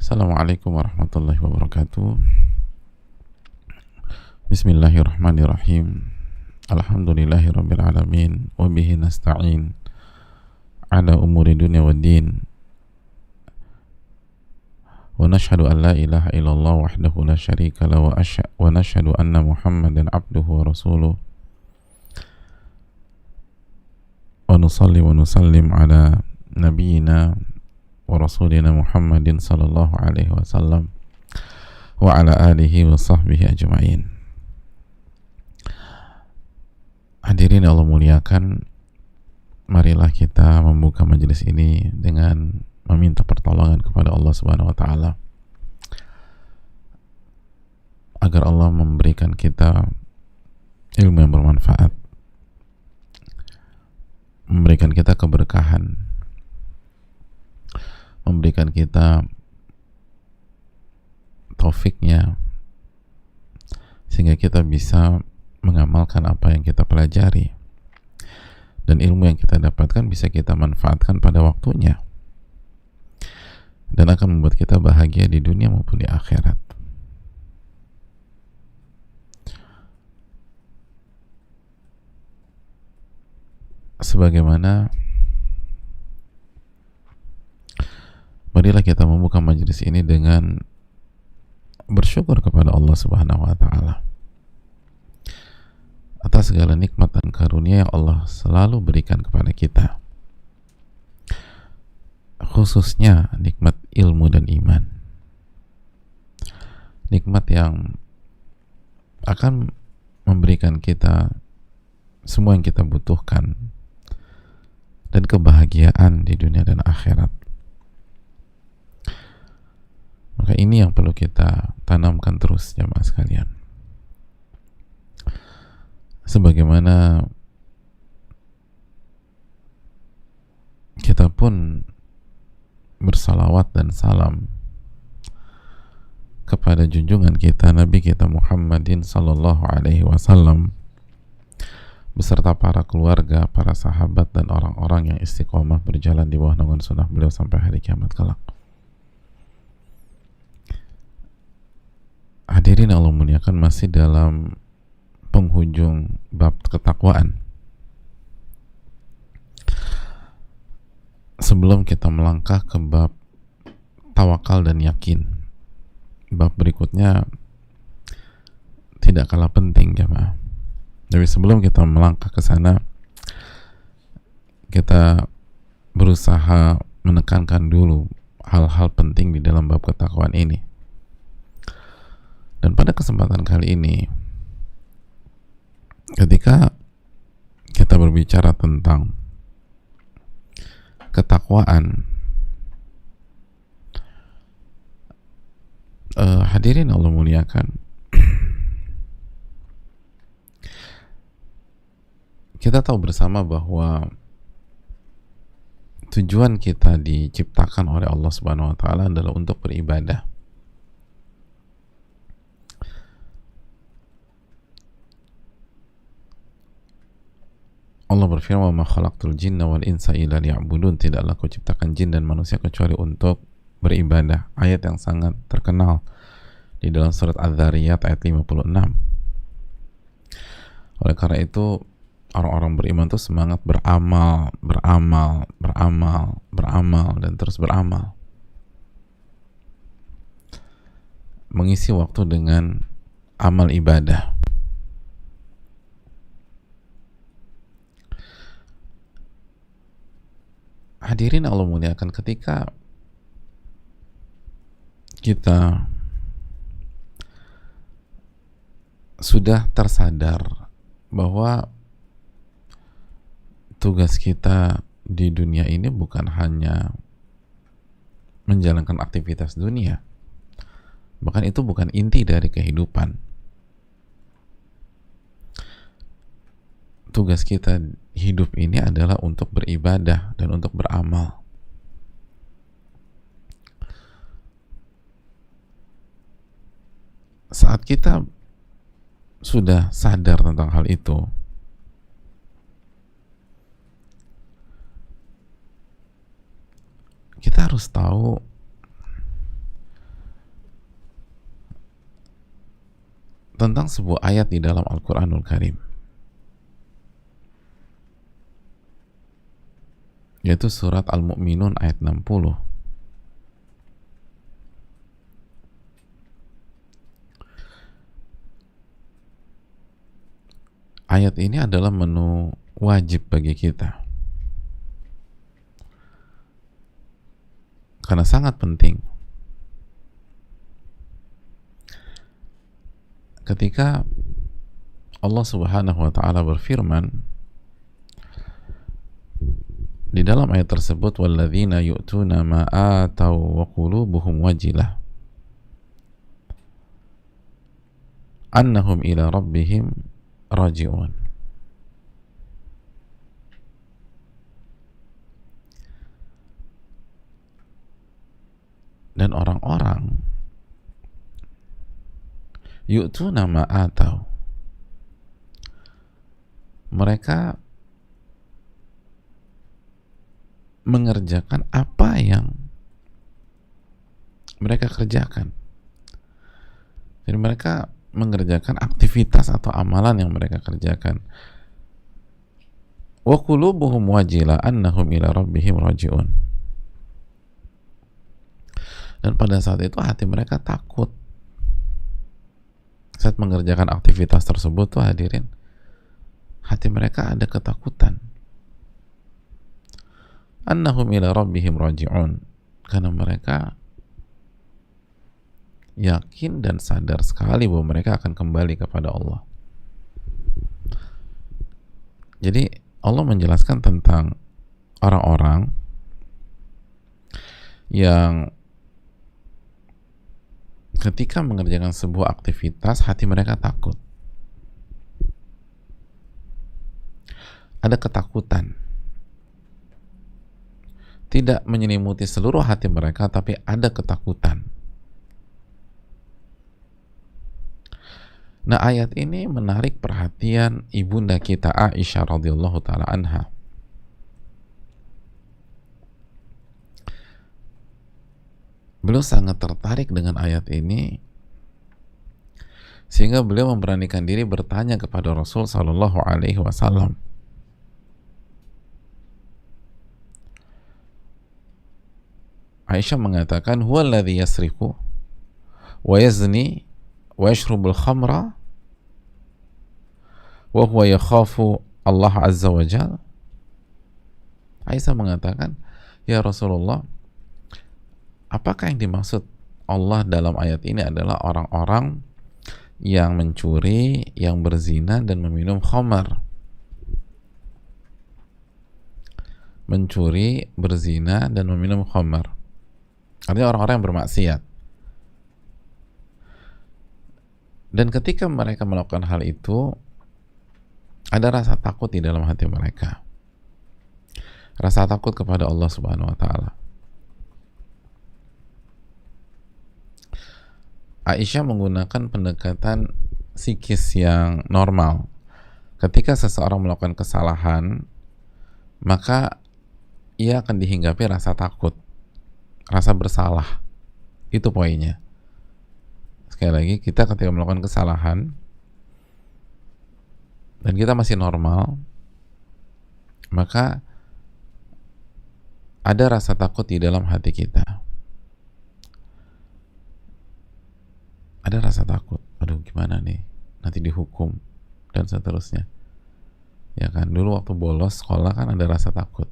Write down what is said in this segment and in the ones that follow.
Assalamualaikum warahmatullahi wabarakatuh. Bismillahirrahmanirrahim. Alhamdulillahirabbil alamin wa bihi nasta'in ala umuri dunya waddin. Wa nashhadu an la ilaha illallah wahdahu la syarika lahu wa nashhadu anna Muhammadan abduhu wa rasuluh. Wa nusalli wa nusallim ala nabiyyina wa rasulina Muhammadin sallallahu alaihi wasallam wa ala alihi wa sahbihi ajma'in. Hadirin Allah muliakan, marilah kita membuka majelis ini dengan meminta pertolongan kepada Allah Subhanahu wa taala agar Allah memberikan kita ilmu yang bermanfaat, memberikan kita keberkahan, memberikan kita taufiknya sehingga kita bisa mengamalkan apa yang kita pelajari dan ilmu yang kita dapatkan bisa kita manfaatkan pada waktunya dan akan membuat kita bahagia di dunia maupun di akhirat. Sebagaimana marilah kita membuka majelis ini dengan bersyukur kepada Allah Subhanahu wa taala atas segala nikmat dan karunia yang Allah selalu berikan kepada kita, khususnya nikmat ilmu dan iman, nikmat yang akan memberikan kita semua yang kita butuhkan dan kebahagiaan di dunia dan akhirat. Maka ini yang perlu kita tanamkan terus, jamaah sekalian. Sebagaimana kita pun bersalawat dan salam kepada junjungan kita Nabi kita Muhammadin sallallahu alaihi wasallam beserta para keluarga, para sahabat dan orang-orang yang istiqomah berjalan di bawah naungan sunnah beliau sampai hari kiamat kelak. Hadirin Allah muliakan, masih dalam penghujung bab ketakwaan. Sebelum kita melangkah ke bab tawakal dan yakin, bab berikutnya tidak kalah penting, jemaah. Tapi sebelum kita melangkah ke sana, kita berusaha menekankan dulu hal-hal penting di dalam bab ketakwaan ini. Dan pada kesempatan kali ini, ketika kita berbicara tentang ketakwaan, hadirin Allah muliakan, kita tahu bersama bahwa tujuan kita diciptakan oleh Allah Subhanahu wa taala adalah untuk beribadah. Allah berfirman, "Ma khalaqtul jinna wal insa illa liya'budun." Tidaklah aku ciptakan jin dan manusia kecuali untuk beribadah. Ayat yang sangat terkenal di dalam surat Az-Zariyat ayat 56. Oleh karena itu, orang-orang beriman itu semangat beramal, dan terus beramal. Mengisi waktu dengan amal ibadah. Hadirin Allah muliakan, ketika kita sudah tersadar bahwa tugas kita di dunia ini bukan hanya menjalankan aktivitas dunia, bahkan itu bukan inti dari kehidupan. Tugas kita hidup ini adalah untuk beribadah dan untuk beramal. Saat kita sudah sadar tentang hal itu, kita harus tahu tentang sebuah ayat di dalam Al-Quranul Karim, yaitu surat Al-Mu'minun ayat 60. Ayat ini adalah menu wajib bagi kita karena sangat penting. Ketika Allah Subhanahu wa taala berfirman di dalam ayat tersebut, walladzina yu'tuna ma ataw wa qulubuhum wajilah annahum ila rabbihim raji'un. Dan orang-orang yu'tuna ma ataw, mereka mengerjakan apa yang mereka kerjakan. Jadi mereka mengerjakan aktivitas atau amalan yang mereka kerjakan. Wa qulubuhum wajila annahum ila rabbihim raji'un. Dan pada saat itu hati mereka takut. Saat mengerjakan aktivitas tersebut tuh hadirin, hati mereka ada ketakutan. Annahum ila rabbihim raji'un, karena mereka yakin dan sadar sekali bahwa mereka akan kembali kepada Allah. Jadi Allah menjelaskan tentang orang-orang yang ketika mengerjakan sebuah aktivitas hati mereka takut. Ada ketakutan. Tidak menyelimuti seluruh hati mereka, tapi ada ketakutan. Nah, ayat ini menarik perhatian ibunda kita Aisyah radhiyallahu taala anha. Beliau sangat tertarik dengan ayat ini sehingga beliau memberanikan diri bertanya kepada Rasul sallallahu alaihi wasallam. Aisyah mengatakan, huwa alladhi yasriqu wa yazni wa yashrubul khamra wa huwa yakhafu Allah azza wa jalla. Aisyah mengatakan, ya Rasulullah, apakah yang dimaksud Allah dalam ayat ini adalah orang-orang yang mencuri, yang berzina dan meminum khamar? Mencuri, berzina dan meminum khamar, artinya orang-orang yang bermaksiat. Dan ketika mereka melakukan hal itu, ada rasa takut di dalam hati mereka, rasa takut kepada Allah Subhanahu wa taala. Aisyah menggunakan pendekatan psikis yang normal. Ketika seseorang melakukan kesalahan, maka ia akan dihinggapi rasa takut, rasa bersalah. Itu poinnya. Sekali lagi, kita ketika melakukan kesalahan dan kita masih normal, maka ada rasa takut di dalam hati kita. Ada rasa takut, aduh gimana nih, nanti dihukum dan seterusnya. Ya kan, dulu waktu bolos sekolah kan ada rasa takut.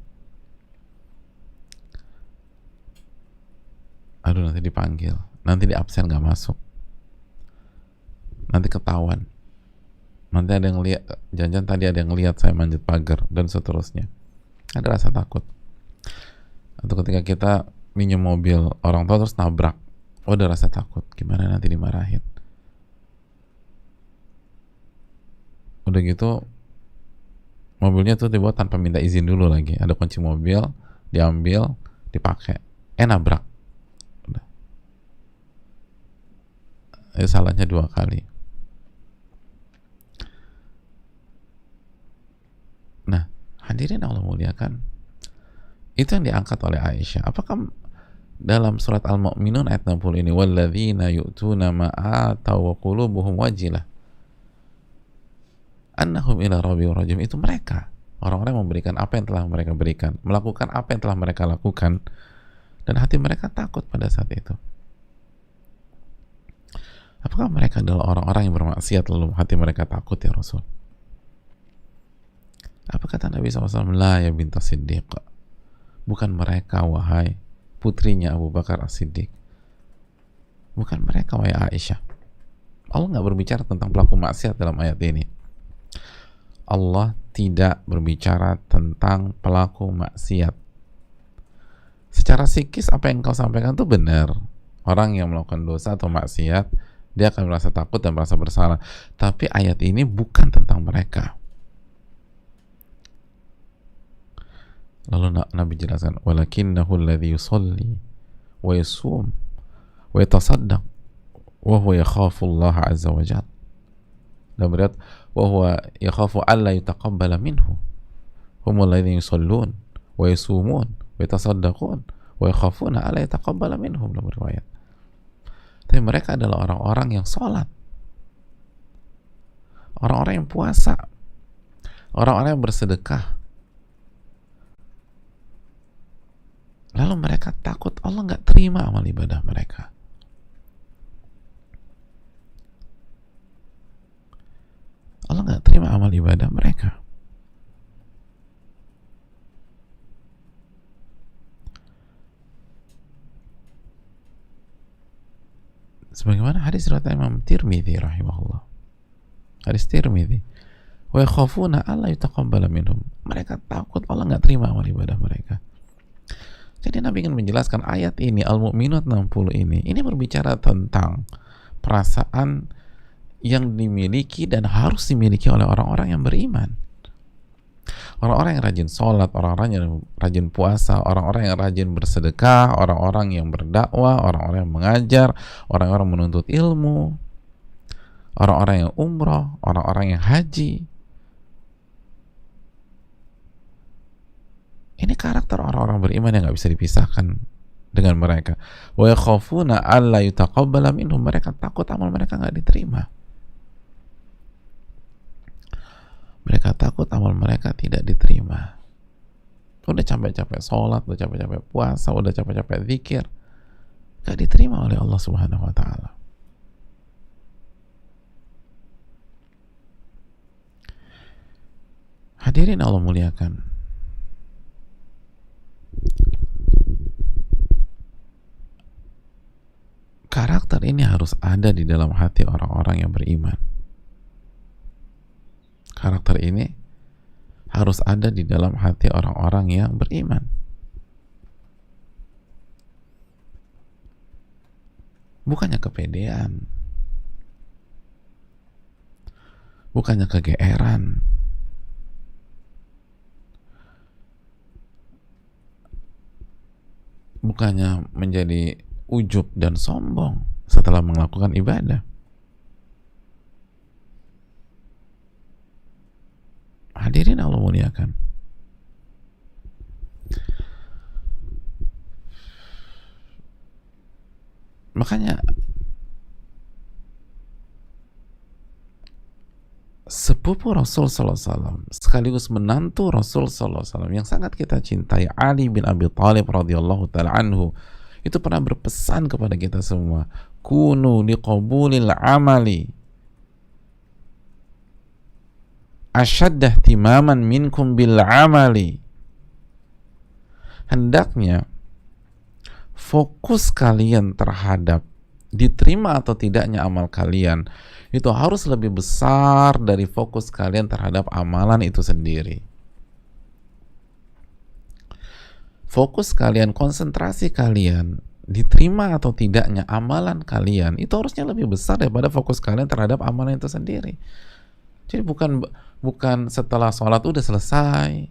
Aduh nanti dipanggil, nanti di absen gak masuk, nanti ketahuan, nanti ada yang lihat, jangan-jangan tadi ada yang lihat saya manjat pagar dan seterusnya. Ada rasa takut. Atau ketika kita minjem mobil orang tua terus nabrak, oh ada rasa takut, gimana nanti dimarahin. Udah gitu mobilnya tuh dibuat tanpa minta izin dulu lagi, ada kunci mobil, diambil, dipakai, nabrak. Udah. Itu salahnya 2 kali. Nah, hadirin Allah muliakan, itu yang diangkat oleh Aisyah. Apakah dalam surat Al-Mu'minun ayat 60 ini, walladzina yu'tuna ma ataw wa qulubuhum wajilah, annahum ila rabbihim rajiun, itu mereka, orang-orang yang memberikan apa yang telah mereka berikan, melakukan apa yang telah mereka lakukan, dan hati mereka takut pada saat itu. Apakah mereka adalah orang-orang yang bermaksiat lalu hati mereka takut ya Rasul? Apa kata Nabi SAW? La ya bintas Siddiq, bukan mereka wahai putrinya Abu Bakar As-Siddiq, bukan mereka wahai Aisyah. Allah nggak berbicara tentang pelaku maksiat dalam ayat ini. Allah tidak berbicara tentang pelaku maksiat. Secara psikis apa yang kau sampaikan itu benar. Orang yang melakukan dosa atau maksiat, dia akan merasa takut dan merasa bersalah. Tapi ayat ini bukan tentang mereka. Lalu Nabi jelaskan, walakinnahu alladhi yusalli wa yasum wa yatasaddaq wa huwa yakhafu Allah azza wa jalla. Dan berat, wa huwa yakhafu alla yutaqabbala minhu. Hum alladhina yusallun wa yasumun wa yatasaddaqun wa yakhafuna alla yutaqabbala minhum, dalam riwayat. Tapi mereka adalah orang-orang yang sholat, orang-orang yang puasa, orang-orang yang bersedekah. Lalu mereka takut Allah nggak terima amal ibadah mereka. Allah nggak terima amal ibadah mereka. Sebagaimana hadis riwayat Imam Tirmidzi rahimahullah. Hadis Tirmidzi. Wa yakhafuna alla yutaqabbala minhum. Mereka takut Allah nggak terima amal ibadah mereka. Jadi Nabi ingin menjelaskan ayat ini, Al-Mu'minun 60 ini berbicara tentang perasaan yang dimiliki dan harus dimiliki oleh orang-orang yang beriman. Orang-orang yang rajin sholat, orang-orang yang rajin puasa, orang-orang yang rajin bersedekah, orang-orang yang berdakwah, orang-orang yang mengajar, orang-orang menuntut ilmu, orang-orang yang umroh, orang-orang yang haji. Ini karakter orang-orang beriman yang nggak bisa dipisahkan dengan mereka. Wa yakhafuna alla yutaqabbala minhum. Mereka takut amal mereka nggak diterima. Mereka takut amal mereka tidak diterima. Udah capek-capek sholat, udah capek-capek puasa, udah capek-capek zikir, nggak diterima oleh Allah Subhanahu Wa Taala. Hadirin Allah muliakan. Karakter ini harus ada di dalam hati orang-orang yang beriman. Karakter ini harus ada di dalam hati orang-orang yang beriman. Bukannya kepedean, bukannya kegeeran, bukannya menjadi ujub dan sombong setelah melakukan ibadah. Hadirin Allah muliakan. Makanya sepupu Rasul Sallallahu Alaihi Wasallam sekaligus menantu Rasul Sallallahu Alaihi Wasallam yang sangat kita cintai, Ali bin Abi Thalib radhiyallahu taala anhu, itu pernah berpesan kepada kita semua, kunu liqabulil amali asyaddah timaman minkum bil amali. Hendaknya fokus kalian terhadap diterima atau tidaknya amal kalian itu harus lebih besar dari fokus kalian terhadap amalan itu sendiri. Fokus kalian, konsentrasi kalian, diterima atau tidaknya amalan kalian itu harusnya lebih besar daripada fokus kalian terhadap amalan itu sendiri. Jadi bukan setelah sholat udah selesai,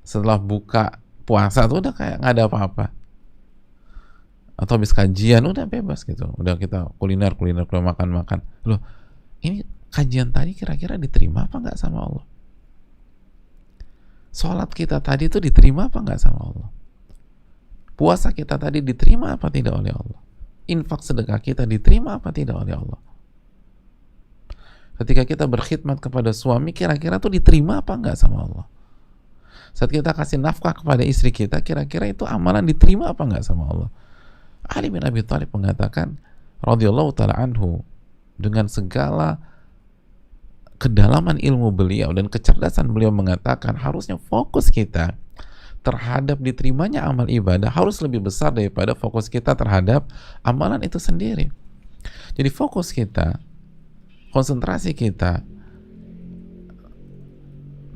setelah buka puasa tuh udah kayak nggak ada apa-apa, atau habis kajian udah bebas gitu, udah kita kuliner makan. Loh, ini kajian tadi kira-kira diterima apa nggak sama Allah? Sholat kita tadi itu diterima apa nggak sama Allah? Puasa kita tadi diterima apa tidak oleh Allah? Infak sedekah kita diterima apa tidak oleh Allah? Ketika kita berkhidmat kepada suami, kira-kira tuh diterima apa enggak sama Allah? Saat kita kasih nafkah kepada istri kita, kira-kira itu amalan diterima apa enggak sama Allah? Ali bin Abi Thalib mengatakan, radhiyallahu taala anhu, dengan segala kedalaman ilmu beliau dan kecerdasan beliau mengatakan, harusnya fokus kita terhadap diterimanya amal ibadah harus lebih besar daripada fokus kita terhadap amalan itu sendiri. Jadi fokus kita, konsentrasi kita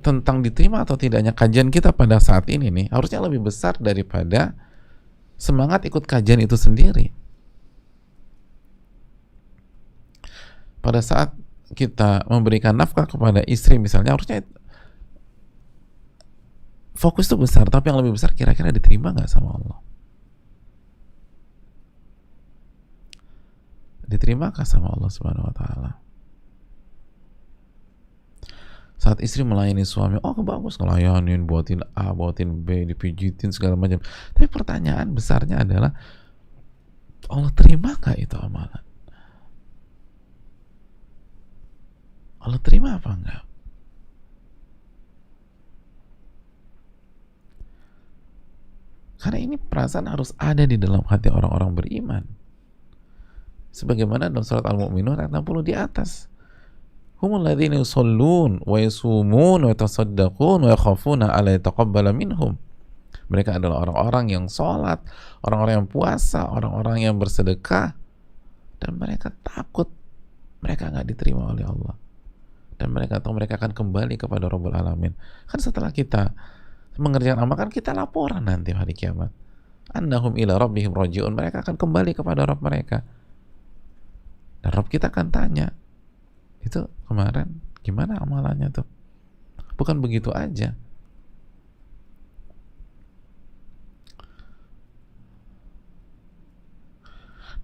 tentang diterima atau tidaknya kajian kita pada saat ini nih harusnya lebih besar daripada semangat ikut kajian itu sendiri. Pada saat kita memberikan nafkah kepada istri misalnya, harusnya fokus itu besar, tapi yang lebih besar kira-kira diterima nggak sama Allah? Diterimakah sama Allah Subhanahu wa taala? Saat istri melayani suami, oh bagus ngelayanin, buatin A, buatin B, dipijitin segala macam. Tapi pertanyaan besarnya adalah, Allah terimakah itu amalan? Allah terima apa enggak? Karena ini perasaan harus ada di dalam hati orang-orang beriman. Sebagaimana dalam surat Al-Mu'minun ayat 60 di atas. Humul ladzina yusallun wa yasumun wa yatasaddaqun wa yakhafuna alla yataqabbala minhum. Mereka adalah orang-orang yang sholat, orang-orang yang puasa, orang-orang yang bersedekah, dan mereka takut mereka nggak diterima oleh Allah. Dan mereka tahu mereka akan kembali kepada Rabbul Alamin. Kan setelah kita mengerjakan amal, kan kita laporan nanti hari kiamat. Annahum ila rabbihim raji'un. Mereka akan kembali kepada Rabb mereka. Dan Rabb kita akan tanya, itu kemarin gimana amalannya tuh? Bukan begitu aja.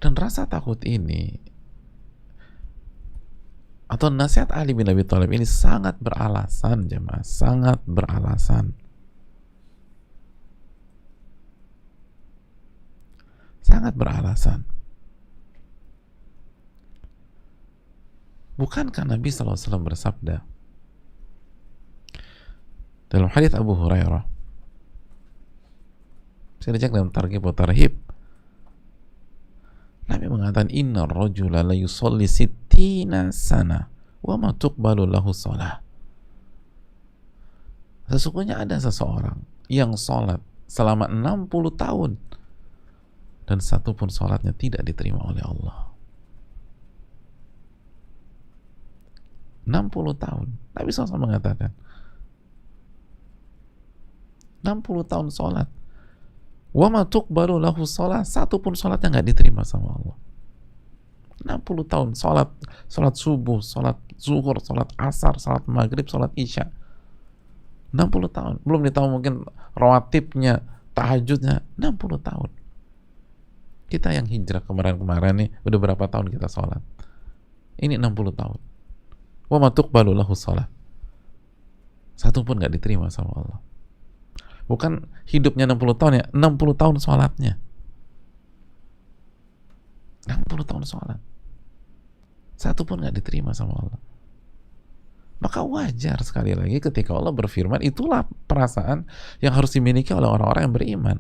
Dan rasa takut ini atau nasihat Ali bin Abi Thalib ini sangat beralasan, jemaah, sangat beralasan. Sangat beralasan. Bukankah Nabi SAW bersabda dalam hadits Abu Hurairah, saya cek dalam Targhib wa Tarhib, Nabi mengatakan, inna rajula la yusalli sittina sana wa ma tuqbalu lahu shalah. Sesungguhnya ada seseorang yang sholat selama 60 tahun dan satu pun sholatnya tidak diterima oleh Allah. 60 tahun. Nabi SAW mengatakan 60 tahun sholat, wa ma tuqbalu lahu shalah, satu pun sholatnya nggak diterima sama Allah. 60 tahun sholat subuh, sholat zuhur, sholat asar, sholat maghrib, sholat isya, 60 tahun. Belum ditambah mungkin rawatibnya, tahajudnya, 60 tahun. Kita yang hijrah kemarin-kemarin nih, udah berapa tahun kita sholat? Ini 60 tahun. Wa ma tuqbalu lahu shalah, satu pun nggak diterima sama Allah. Bukan hidupnya 60 tahun ya, 60 tahun sholatnya. 60 tahun sholat, satu pun gak diterima sama Allah. Maka wajar sekali lagi ketika Allah berfirman, itulah perasaan yang harus dimiliki oleh orang-orang yang beriman.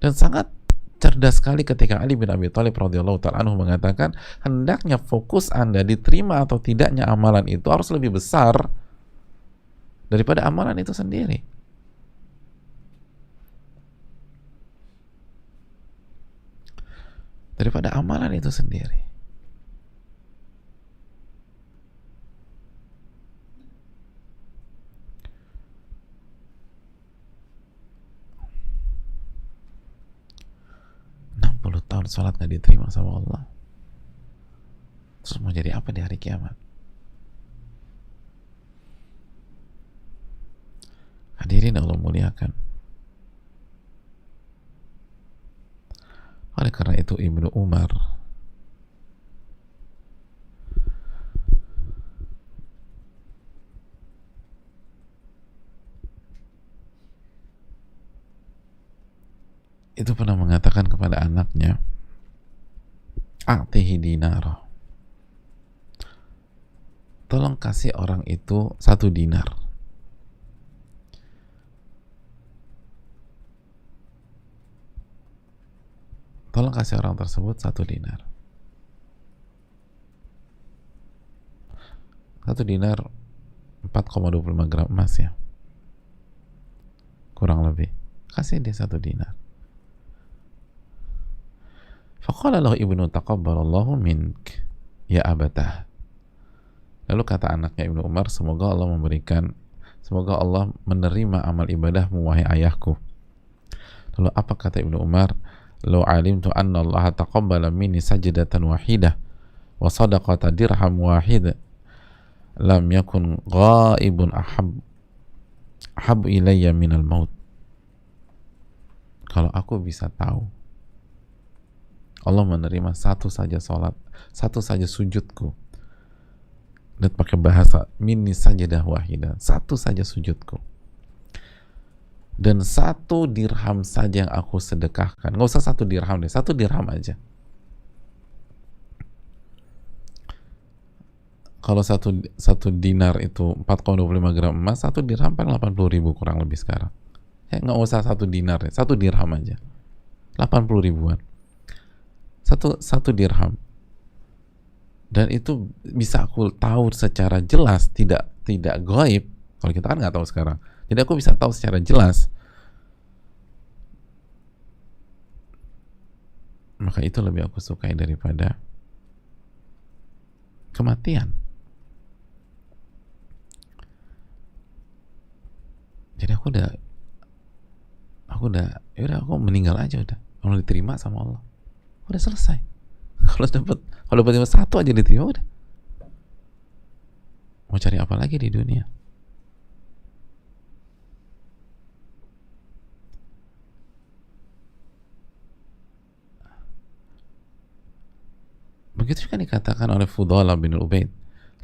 Dan sangat cerdas sekali ketika Ali bin Abi Thalib radhiyallahu ta'ala anhu mengatakan, hendaknya fokus Anda diterima atau tidaknya amalan itu harus lebih besar daripada amalan itu sendiri. Daripada amalan itu sendiri. Tahun sholat gak diterima sama Allah, terus mau jadi apa di hari kiamat? Hadirin Allah muliakan. Oleh karena itu Ibnu Umar itu pernah mengatakan kepada anaknya, a'tihi dinara, tolong kasih orang itu 1 dinar. Tolong kasih orang tersebut 1 dinar. 1 dinar 4,25 gram emas ya, kurang lebih. Kasih dia 1 dinar. Faqala lahu ibnu taqabbalallahu mink ya abatah. Lalu kata anaknya Ibnu Umar, semoga Allah menerima amal ibadahmu wahai ayahku. Lalu apa kata Ibnu Umar? Law alimtu anna Allah taqabbala minni sajdatan wahidah wa sadaqata dirham wahid lam yakun ghaibun ahab ilayya minal maut. Kalau aku bisa tahu Allah menerima satu saja sholat, satu saja sujudku, dan pakai bahasa minni sajadah wahidah, satu saja sujudku, dan 1 dirham saja yang aku sedekahkan, nggak usah 1 dirham deh, 1 dirham aja. Kalau satu dinar itu 4,25 gram emas, 1 dirham kan 80.000 kurang lebih sekarang. Ya nggak usah 1 dinar, 1 dirham aja, 80 ribuan. Satu dirham. Dan itu bisa aku tahu secara jelas, tidak gaib. Kalau kita kan nggak tahu sekarang. Jadi aku bisa tahu secara jelas. Maka itu lebih aku sukai daripada kematian. Jadi aku meninggal aja udah. Kalau diterima sama Allah, udah selesai. Kalau dapat 1 aja diterima udah. Mau cari apa lagi di dunia? Begitu juga dikatakan oleh Fudalah bin Ubaid,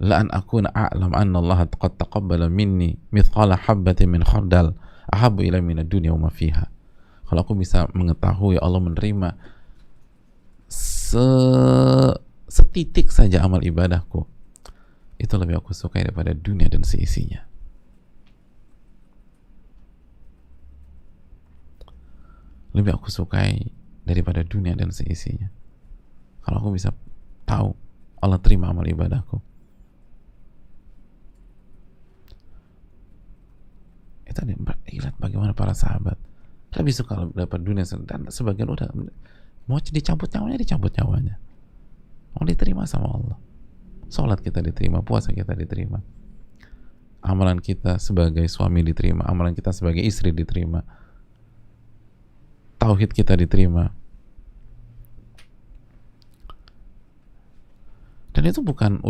la an akuna a'lam anna Allah qad taqabbala minni mithqala habbatin min khardal ahabbu ila min ad-dunya wa ma fiha. Kalau aku bisa mengetahui Allah menerima setitik saja amal ibadahku, itu lebih aku sukai daripada dunia dan seisinya. Lebih aku sukai daripada dunia dan seisinya. Kalau aku bisa tahu Allah terima amal ibadahku. Itu lihat bagaimana para sahabat lebih suka dapat dunia, dan sebagian udah mau dicabut nyawanya, mau diterima sama Allah. Sholat kita diterima, puasa kita diterima, amalan kita sebagai suami diterima, amalan kita sebagai istri diterima, tauhid kita diterima. Dan itu bukan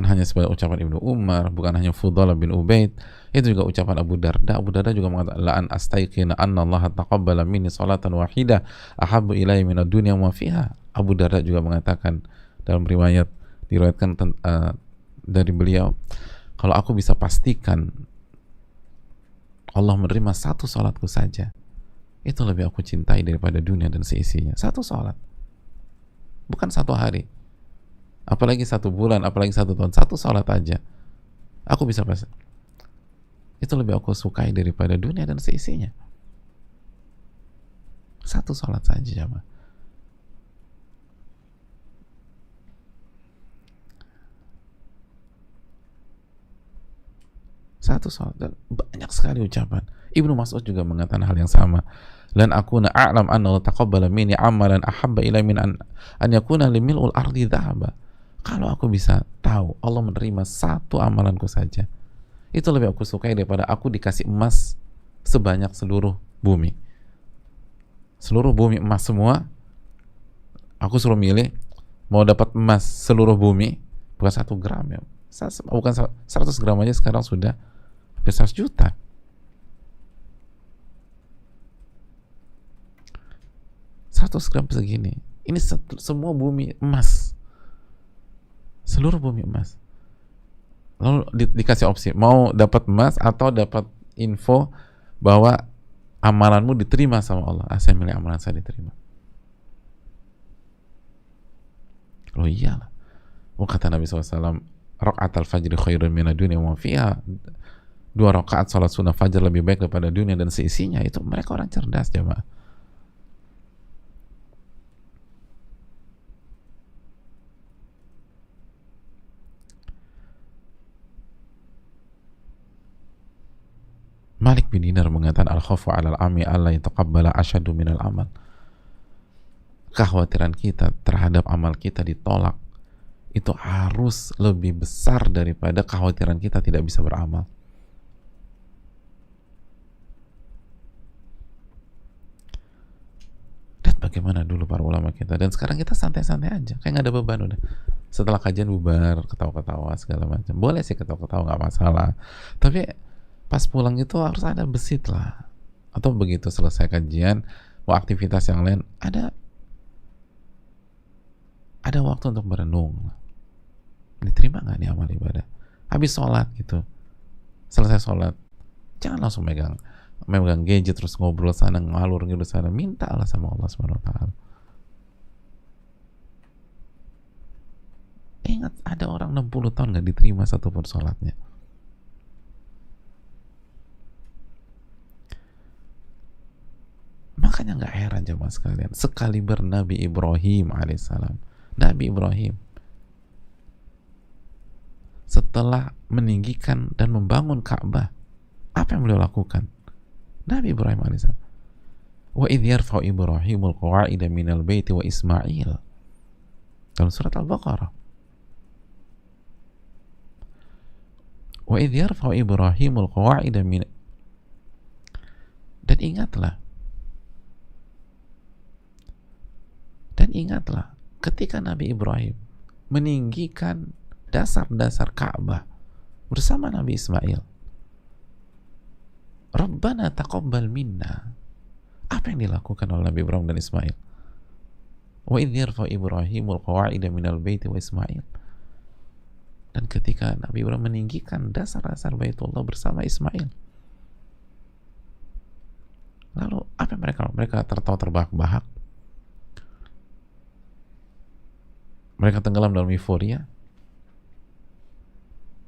hanya sebagai ucapan Ibnu Umar, bukan hanya Fudalah bin Ubaid, itu juga ucapan Abu Darda. Abu Darda juga mengatakan, la an astaiqina anna Allah taqabbala minni salatan wahidah ahabbu ilayya min ad-dunya wa fiha. Abu Darda juga mengatakan dalam diriwayatkan dari beliau, kalau aku bisa pastikan Allah menerima 1 salatku saja, itu lebih aku cintai daripada dunia dan seisinya. 1 salat, bukan 1 hari, apalagi 1 bulan, apalagi 1 tahun. 1 salat aja aku bisa pasti, itu lebih aku sukai daripada dunia dan seisinya. 1 salat saja, jamaah. Satu salat, dan banyak sekali ucapan. Ibnu Mas'ud juga mengatakan hal yang sama. Lan akuna a'lam anna Allah taqabbala minni amalan ahabba ila min an yakuna limil'ul ardi dhahaba. Kalau aku bisa tahu Allah menerima 1 amalanku saja, itu lebih aku sukai daripada aku dikasih emas sebanyak seluruh bumi. Seluruh bumi emas semua, aku suruh milih, mau dapat emas seluruh bumi, bukan 1 gram ya, bukan 100 gram aja sekarang sudah hampir 100 juta. Seratus gram segini, ini semua bumi emas, seluruh bumi emas. Lalu dikasih opsi, mau dapat emas atau dapat info bahwa amalanmu diterima sama Allah. Saya milih amalan saya diterima. Oh iyalah, kata Nabi SAW, rakaat al-fajri khairun minad dunya wa ma fiha, 2 rakaat salat sunnah fajar lebih baik daripada dunia dan seisinya. Itu mereka orang cerdas, jemaah. Malik bin Dinar mengatakan al-khawfu 'alal ami alla yataqabbala asyaddu minal amal. Kekhawatiran kita terhadap amal kita ditolak itu harus lebih besar daripada kekhawatiran kita tidak bisa beramal. Dan bagaimana dulu para ulama kita, dan sekarang kita santai-santai aja, kayak nggak ada beban udah. Setelah kajian bubar, ketawa-ketawa segala macam. Boleh sih ketawa-ketawa, nggak masalah. Tapi pas pulang itu harus ada besit lah. Atau begitu selesai kajian, mau aktivitas yang lain, ada waktu untuk berenung. Diterima nggak nih amal ibadah? Habis sholat gitu, selesai sholat, jangan langsung megang gadget terus ngobrol sana ngalur gitu sana. Minta Allah sama Allah Subhanahu Wa Taala. Ingat, ada orang 60 tahun nggak diterima satupun sholatnya. Makanya nggak heran jemaah sekalian, sekaliber Nabi Ibrahim alaihissalam, Nabi Ibrahim setelah meninggikan dan membangun Ka'bah, apa yang beliau lakukan? Nabi Ibrahim alaihissalam, wa idh yarfa'u Ibrahimul qawa'ida minal baiti wa Ismail, dalam surat Al-Baqarah. Wa idh yarfa'u Ibrahimul qawa'ida min, dan ingatlah ketika Nabi Ibrahim meninggikan dasar-dasar Ka'bah bersama Nabi Ismail. Rabbana taqabbal minna. Apa yang dilakukan oleh Nabi Ibrahim dan Ismail? Wa idh yarfa'u Ibrahimul qawa'ida minal baiti wa Ismail. Dan ketika Nabi Ibrahim meninggikan dasar-dasar Baitullah bersama Ismail. Lalu apa mereka tertawa terbahak-bahak? Mereka tenggelam dalam euforia.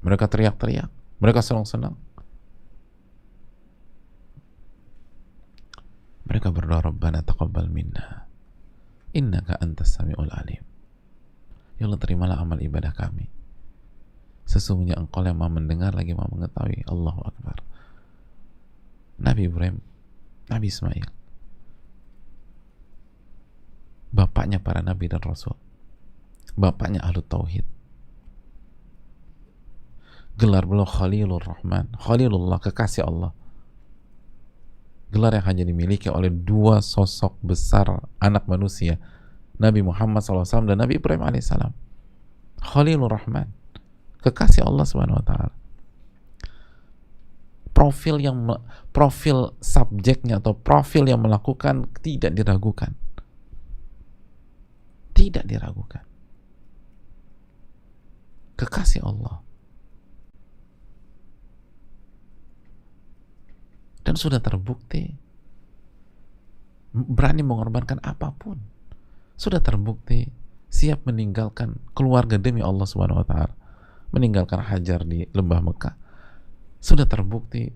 Mereka teriak-teriak. Mereka senang-senang. Mereka berdoa, Rabbana taqabbal minna innaka antas sami'ul alim. Ya Allah, terimalah amal ibadah kami. Sesungguhnya Engkau yang Maha mendengar lagi Maha mengetahui. Allahu Akbar. Nabi Ibrahim, Nabi Ismail, bapaknya para nabi dan rasul, bapaknya Ahlu Tauhid. Gelar beliau Khalilur Rahman, Khalilullah, kekasih Allah. Gelar yang hanya dimiliki oleh 2 sosok besar anak manusia, Nabi Muhammad SAW dan Nabi Ibrahim alaihissalam. Khalilur Rahman, kekasih Allah Subhanahu Wa Taala. Profil subjeknya atau profil yang melakukan tidak diragukan. Tidak diragukan. Kekasih Allah. Dan sudah terbukti berani mengorbankan apapun. Sudah terbukti siap meninggalkan keluarga demi Allah Subhanahu Wa Taala, meninggalkan Hajar di lembah Mekah. Sudah terbukti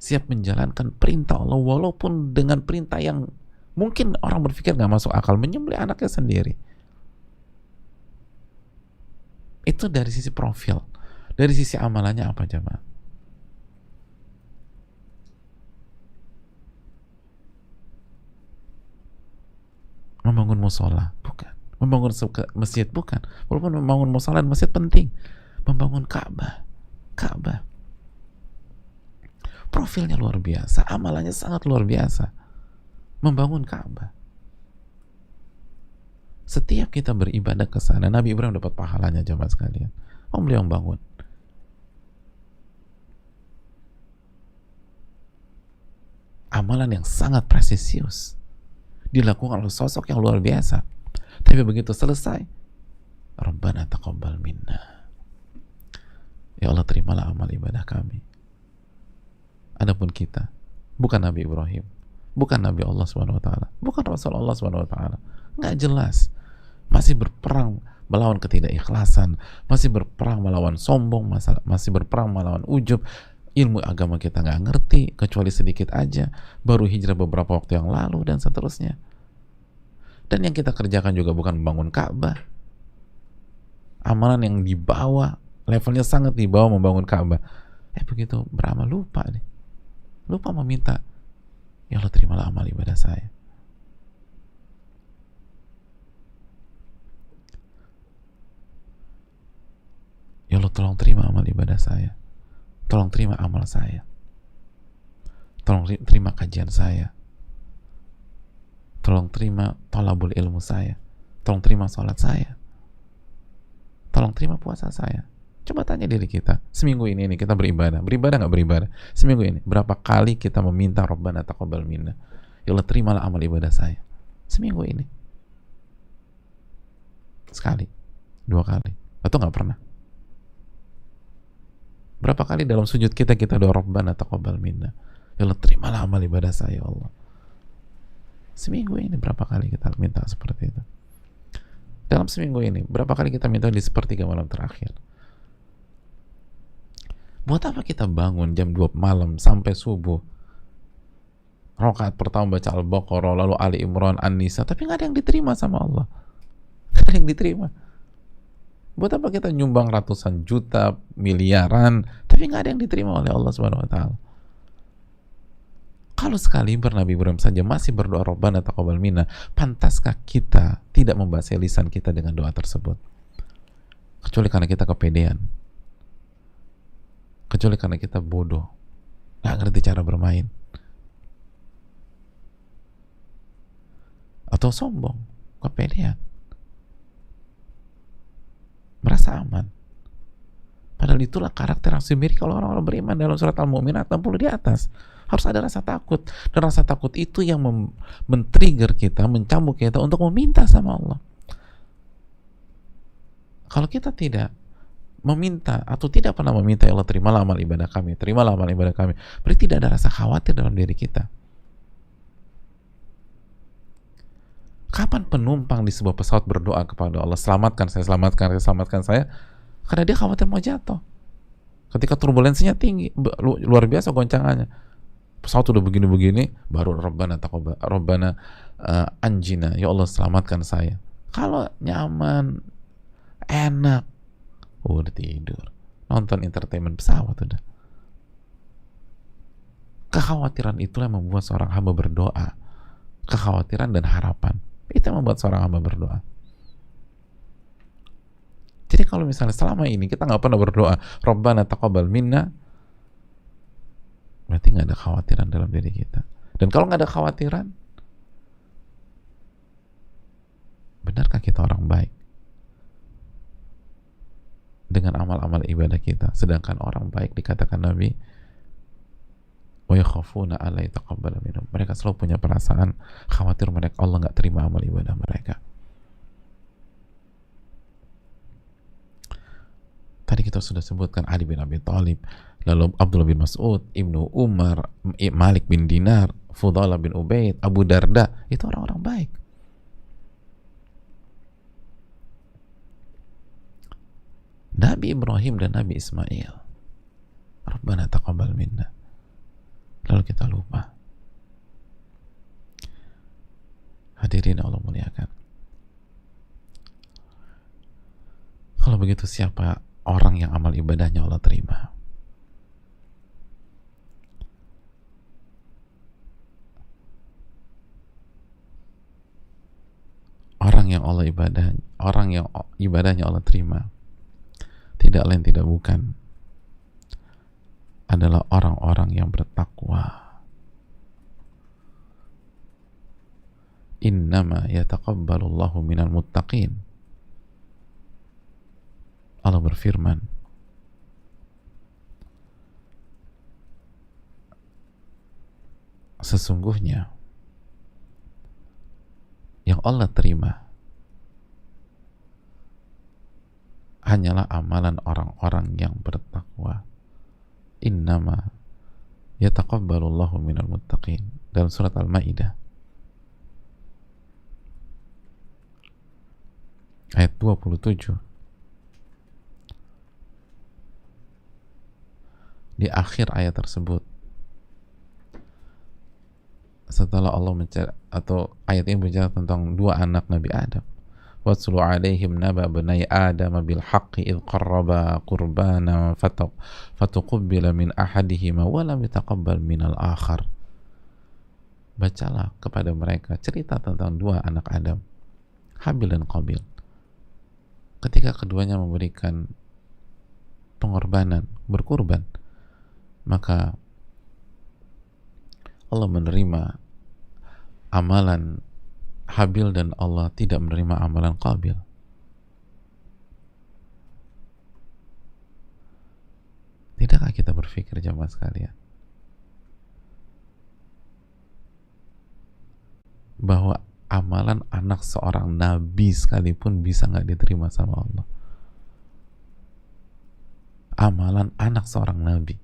siap menjalankan perintah Allah walaupun dengan perintah yang mungkin orang berpikir nggak masuk akal, menyembelih anaknya sendiri. Itu dari sisi profil. Dari sisi amalannya apa jemaah? Membangun musola? Bukan. Membangun masjid? Bukan. Walaupun membangun musola dan masjid penting. Membangun Ka'bah. Profilnya luar biasa. Amalannya sangat luar biasa. Membangun Ka'bah. Setiap kita beribadah ke sana, Nabi Ibrahim dapat pahalanya jemaah sekalian. Beliau yang bangun. Amalan yang sangat presisius dilakukan oleh sosok yang luar biasa. Tapi begitu selesai, Rabbana taqabbal minna. Ya Allah, terimalah amal ibadah kami. Adapun kita, bukan Nabi Ibrahim, bukan Nabi Allah Subhanahu Wa Taala, bukan Rasul Allah Subhanahu Wa Taala, nggak jelas, masih berperang melawan ketidakikhlasan, masih berperang melawan sombong, masih berperang melawan ujub. Ilmu agama kita nggak ngerti, kecuali sedikit aja, baru hijrah beberapa waktu yang lalu, dan seterusnya. Dan yang kita kerjakan juga bukan membangun Ka'bah. Amalan yang di bawah, levelnya sangat di bawah membangun Ka'bah. Begitu beramal lupa nih. Lupa meminta, ya Allah terimalah amal ibadah saya. Ya Allah tolong terima amal ibadah saya. Tolong terima amal saya. Tolong terima kajian saya. Tolong terima thalabul ilmu saya. Tolong terima sholat saya. Tolong terima puasa saya. Coba tanya diri kita, seminggu ini kita beribadah nggak beribadah? Seminggu ini, berapa kali kita meminta Rabbana taqabbal minna? Ya Allah terimalah amal ibadah saya. Seminggu ini. Sekali, 2 kali, atau nggak pernah? Berapa kali dalam sujud kita doa Rabbana taqabbal minna? Ya Allah terimalah amal ibadah saya, ya Allah. Seminggu ini berapa kali kita minta seperti itu? Dalam seminggu ini berapa kali kita minta di sepertiga malam terakhir? Buat apa kita bangun jam 2 malam sampai subuh, rakaat pertama baca Al-Baqarah, lalu Ali Imran, An-Nisa, tapi nggak ada yang diterima sama Allah. Nggak ada yang diterima. Buat apa kita nyumbang ratusan juta, miliaran, tapi nggak ada yang diterima oleh Allah Subhanahu Wa Taala? Kalau sekaliber Nabi Ibrahim saja masih berdoa Rabbana taqabbal minna, pantaskah kita tidak membasahi lisan kita dengan doa tersebut? Kecuali karena kita kepedean, kecuali karena kita bodoh, nggak ngerti cara bermain, atau sombong, kepedean, merasa aman. Padahal itulah karakter yang dimiliki oleh orang-orang beriman. Dalam surat Al-Mu'minat 60 di atas, harus ada rasa takut, dan rasa takut itu yang men-trigger kita, mencambuk kita untuk meminta sama Allah. Kalau kita tidak meminta atau tidak pernah meminta, ya Allah terimalah amal ibadah kami, terimalah amal ibadah kami, berarti tidak ada rasa khawatir dalam diri kita. Kapan penumpang di sebuah pesawat berdoa kepada Allah, selamatkan saya, selamatkan saya, selamatkan saya, karena dia khawatir mau jatuh ketika turbulensinya tinggi, luar biasa goncangannya, pesawat udah begini-begini, baru Rabbana taqabbal, Rabbana anjina, ya Allah selamatkan saya. Kalau nyaman, enak, udah tidur, nonton entertainment pesawat udah. Kekhawatiran itulah yang membuat seorang hamba berdoa. Kekhawatiran dan harapan itu yang membuat seorang hamba berdoa. Jadi kalau misalnya selama ini kita nggak pernah berdoa Rabbana taqabbal minna, berarti nggak ada khawatiran dalam diri kita. Dan kalau nggak ada khawatiran, benarkah kita orang baik dengan amal-amal ibadah kita? Sedangkan orang baik dikatakan Nabi, wa yakhafuna alla yataqabbala minhum, mereka selalu punya perasaan khawatir mereka Allah nggak terima amal ibadah mereka. Tadi kita sudah sebutkan Ali bin Abi Thalib, lalu Abdullah bin Mas'ud, Ibnu Umar, Malik bin Dinar, Fudalah bin Ubaid, Abu Darda, itu orang-orang baik. Nabi Ibrahim dan Nabi Ismail, Rabbana taqabbal minna, lalu kita lupa. Hadirin Allah muliakan, kalau begitu siapa orang yang amal ibadahnya Allah terima? Orang yang ibadahnya Allah terima tidak lain tidak bukan adalah orang-orang yang bertakwa. Innama yataqabbalullahu minal muttaqin. Allah berfirman, sesungguhnya yang Allah terima hanyalah amalan orang-orang yang bertakwa. Innama yataqabbalullahu minal muttaqin, dalam surat Al-Maidah. ayat 27, di akhir ayat tersebut, setelah Allah atau ayat ini bicara tentang dua anak Nabi Adam, watslu alaihim naba bani adam bil haqqi id qarraba qurbana fatuqabbala min ahadihima wa lam yataqabbal minal akhar. Bacalah kepada mereka cerita tentang dua anak Adam, Habil dan Qabil, ketika keduanya memberikan pengorbanan, berkurban, maka Allah menerima amalan Habil dan Allah tidak menerima amalan Qabil. Tidakkah kita berpikir, jamaah sekalian, bahwa amalan anak seorang nabi sekalipun bisa nggak diterima sama Allah? Amalan anak seorang nabi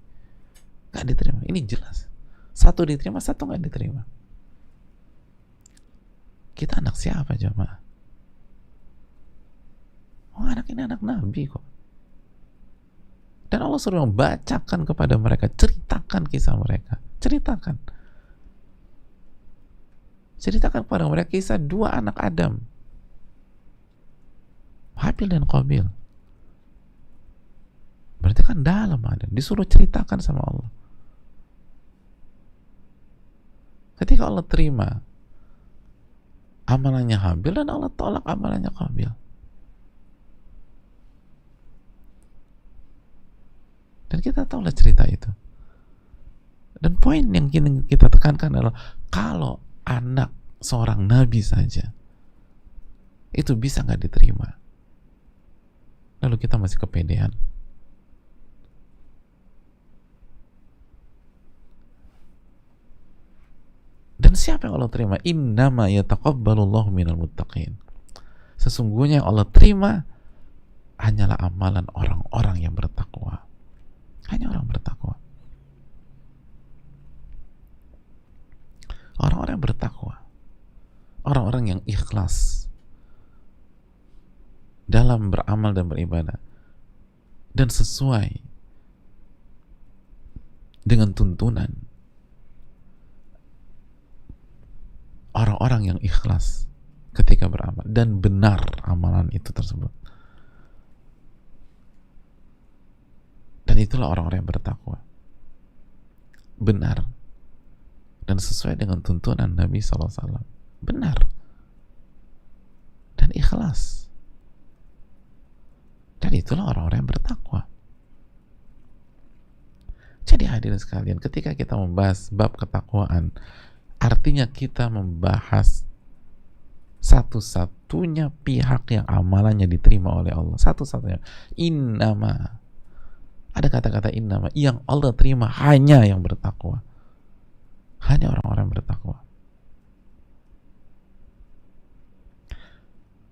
nggak diterima, ini jelas. Satu diterima, satu nggak diterima. Kita anak siapa, jamaah? Oh, anak ini anak nabi kok. Dan Allah suruh membacakan kepada mereka, ceritakan kisah mereka, ceritakan kepada mereka kisah dua anak Adam, Habil dan Qabil. Berarti kan dalam Adam, disuruh ceritakan sama Allah. Ketika Allah terima amalannya Habil dan Allah tolak amalannya Qabil. Dan kita tahulah cerita itu. Dan poin yang kita tekankan adalah kalau anak seorang nabi saja itu bisa nggak diterima, lalu kita masih kepedean. Dan siapa yang Allah terima? Innama yataqabbalullahu minal muttaqin. Sesungguhnya yang Allah terima hanyalah amalan orang-orang yang bertakwa. Hanya orang bertakwa. Orang-orang yang bertakwa. Orang-orang yang ikhlas dalam beramal dan beribadah dan sesuai dengan tuntunan orang-orang yang ikhlas ketika beramal dan benar amalan itu tersebut. Dan itulah orang-orang yang bertakwa, benar dan sesuai dengan tuntunan Nabi SAW, benar dan ikhlas. Dan itulah orang-orang yang bertakwa. Jadi hadirin sekalian, ketika kita membahas bab ketakwaan, artinya kita membahas satu-satunya pihak yang amalannya diterima oleh Allah, satu-satunya. Innama, ada kata-kata innama, yang Allah terima hanya yang bertakwa, hanya orang-orang yang bertakwa.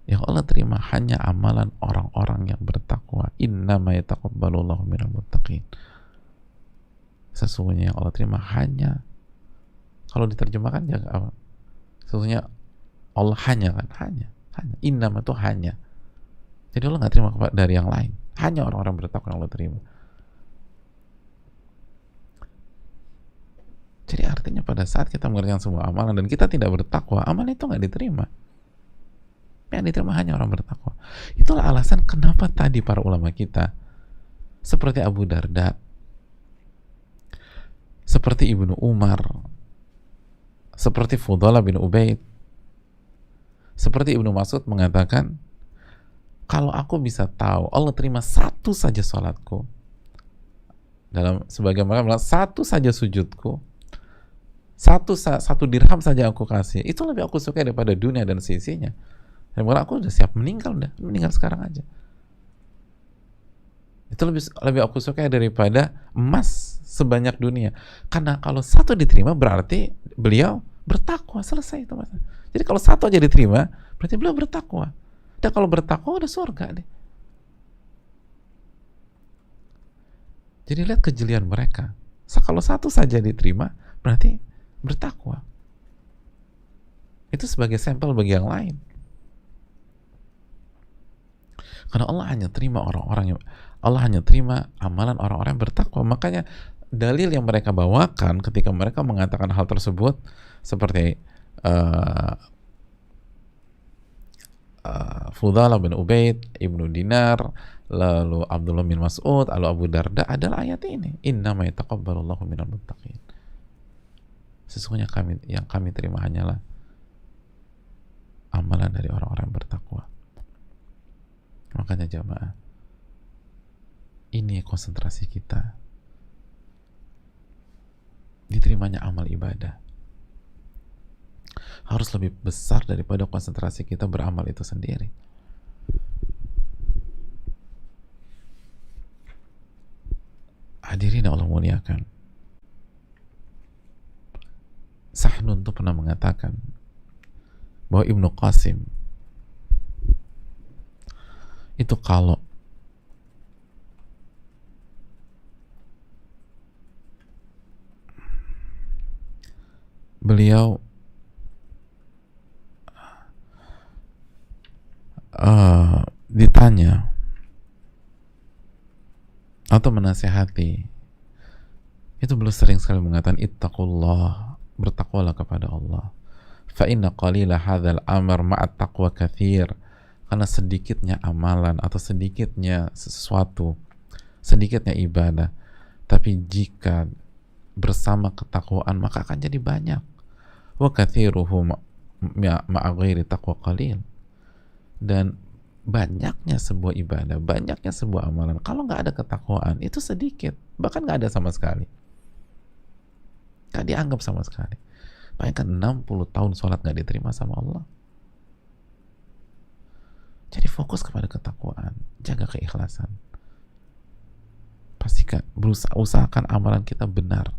Yang Allah terima hanya amalan orang-orang yang bertakwa. Innama yataqabbalullahu minal muttaqin. Sesungguhnya yang Allah terima hanya, kalau diterjemahkan ya apa? Sesungguhnya Allah hanya, kan, hanya innama itu hanya. Jadi Allah nggak terima dari yang lain, hanya orang-orang bertakwa yang Allah terima. Jadi artinya pada saat kita mengerjakan sebuah amalan dan kita tidak bertakwa, amalan itu nggak diterima. Yang diterima hanya orang bertakwa. Itulah alasan kenapa tadi para ulama kita seperti Abu Darda, seperti Ibnu Umar, seperti Fudalah bin Ubaid, seperti Ibnu Mas'ud mengatakan, kalau aku bisa tahu Allah terima satu saja sholatku, dalam sebagian mereka bilang satu saja sujudku, satu dirham saja aku kasih, itu lebih aku suka daripada dunia dan seisinya. Dan aku udah siap meninggal sekarang aja. Itu lebih aku suka daripada emas sebanyak dunia. Karena kalau satu diterima berarti beliau bertakwa, selesai itu masalah. Jadi kalau satu aja diterima berarti beliau bertakwa. Dan kalau bertakwa udah surga deh. Jadi lihat kejelian mereka. Kalau satu saja diterima berarti bertakwa. Itu sebagai sampel bagi yang lain. Karena Allah hanya terima amalan orang-orang yang bertakwa. Makanya dalil yang mereka bawakan ketika mereka mengatakan hal tersebut seperti Fudalah bin Ubaid, Ibnu Dinar, lalu Abdullah bin Mas'ud, lalu Abu Darda adalah ayat ini. Innama yataqabbalullahu minal muttaqin. Sesungguhnya yang kami terima hanyalah amalan dari orang-orang yang bertakwa. Makanya jamaah, ini konsentrasi kita. Diterimanya amal ibadah harus lebih besar daripada konsentrasi kita beramal itu sendiri. Hadirin Allah muliakan. Sahnun tuh pernah mengatakan bahwa Ibnu Qasim itu kalau beliau ditanya atau menasihati, itu beliau sering sekali mengatakan ittaqullah, bertakwalah kepada Allah. Fa inna qalila hadzal amr ma'at taqwa katsir. Karena sedikitnya amalan atau sedikitnya sesuatu, sedikitnya ibadah, tapi jika bersama ketakwaan maka akan jadi banyak. Wa katsiruhu ma'a ghairi taqwa qalil. Dan banyaknya sebuah ibadah, banyaknya sebuah amalan, kalau nggak ada ketakwaan itu sedikit, bahkan nggak ada sama sekali, nggak dianggap sama sekali. Bayangkan 60 tahun sholat nggak diterima sama Allah. Jadi fokus kepada ketakwaan, jaga keikhlasan, pastikan usahakan amalan kita benar,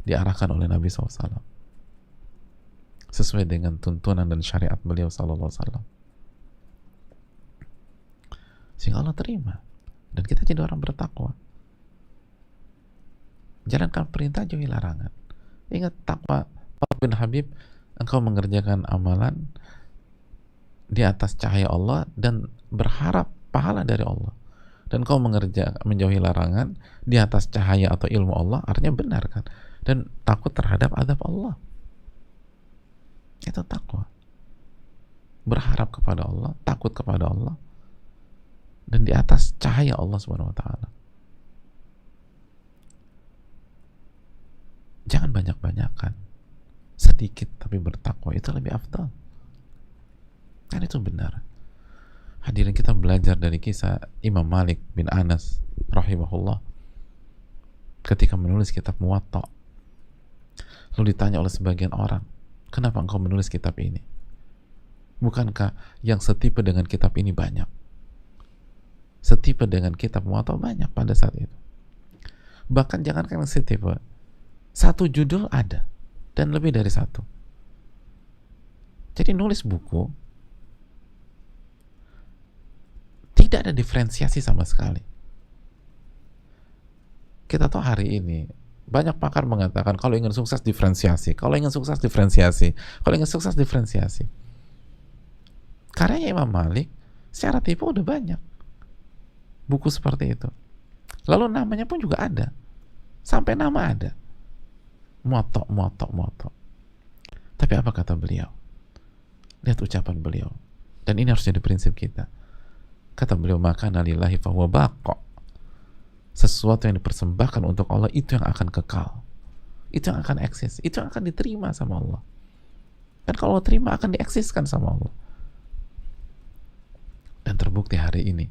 diarahkan oleh Nabi SAW sesuai dengan tuntunan dan syariat beliau SAW, sehingga Allah terima dan kita jadi orang bertakwa. Jalankan perintah, jauhi larangan. Ingat takwa bin Habib, engkau mengerjakan amalan di atas cahaya Allah dan berharap pahala dari Allah, dan kau menjauhi larangan di atas cahaya atau ilmu Allah, artinya benar kan, dan takut terhadap azab Allah. Itu takwa, berharap kepada Allah, takut kepada Allah, dan di atas cahaya Allah Subhanahu wa ta'ala. Jangan banyak-banyakan, sedikit tapi bertakwa, itu lebih afdal. Kan itu benar. Hadirin, kita belajar dari kisah Imam Malik bin Anas rahimahullah ketika menulis kitab Muwatta. Lalu ditanya oleh sebagian orang, kenapa engkau menulis kitab ini? Bukankah yang setipe dengan kitab ini banyak? Setipe dengan kitab Muwatta banyak pada saat itu. Bahkan jangankan setipe, satu judul ada, dan lebih dari satu. Jadi nulis buku tidak ada diferensiasi sama sekali. Kita tahu hari ini banyak pakar mengatakan kalau ingin sukses diferensiasi, kalau ingin sukses diferensiasi, kalau ingin sukses diferensiasi. Karyanya Imam Malik secara tipe udah banyak buku seperti itu. Lalu namanya pun juga ada, sampai nama ada, Muwatta. Tapi apa kata beliau? Lihat ucapan beliau, dan ini harus jadi prinsip kita. Kata beliau, maka nalillahi fahuwa baqa. Sesuatu yang dipersembahkan untuk Allah itu yang akan kekal, itu yang akan eksis, itu yang akan diterima sama Allah. Dan kalau Allah terima akan dieksiskan sama Allah. Dan terbukti hari ini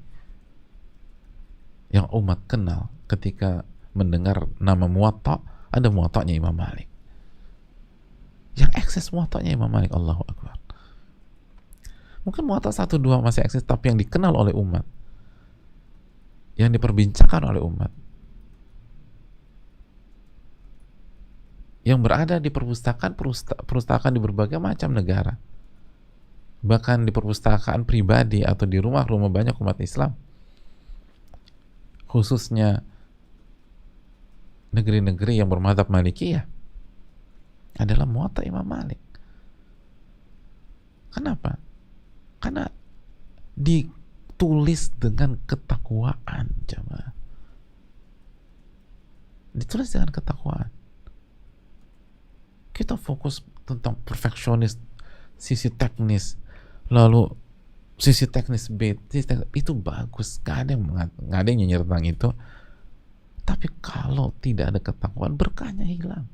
yang umat kenal ketika mendengar nama Muwatta, ada Muwatta'nya Imam Malik. Yang eksis Muwatta'nya Imam Malik, Allahu Akbar. Mungkin Muwatta 1-2 masih eksis, tapi yang dikenal oleh umat, yang diperbincangkan oleh umat, yang berada di perpustakaan di berbagai macam negara, bahkan di perpustakaan pribadi atau di rumah-rumah banyak umat Islam, khususnya negeri-negeri yang bermadzhab Malikiyah, adalah Muwatta Imam Malik. Kenapa? Karena di ditulis dengan ketakwaan, jemaah. Ditulis dengan ketakwaan. Kita fokus tentang perfeksionis, sisi teknis, lalu sisi teknis B, itu bagus, gak ada yang nyinyir tentang itu. Tapi kalau tidak ada ketakwaan, berkahnya hilang.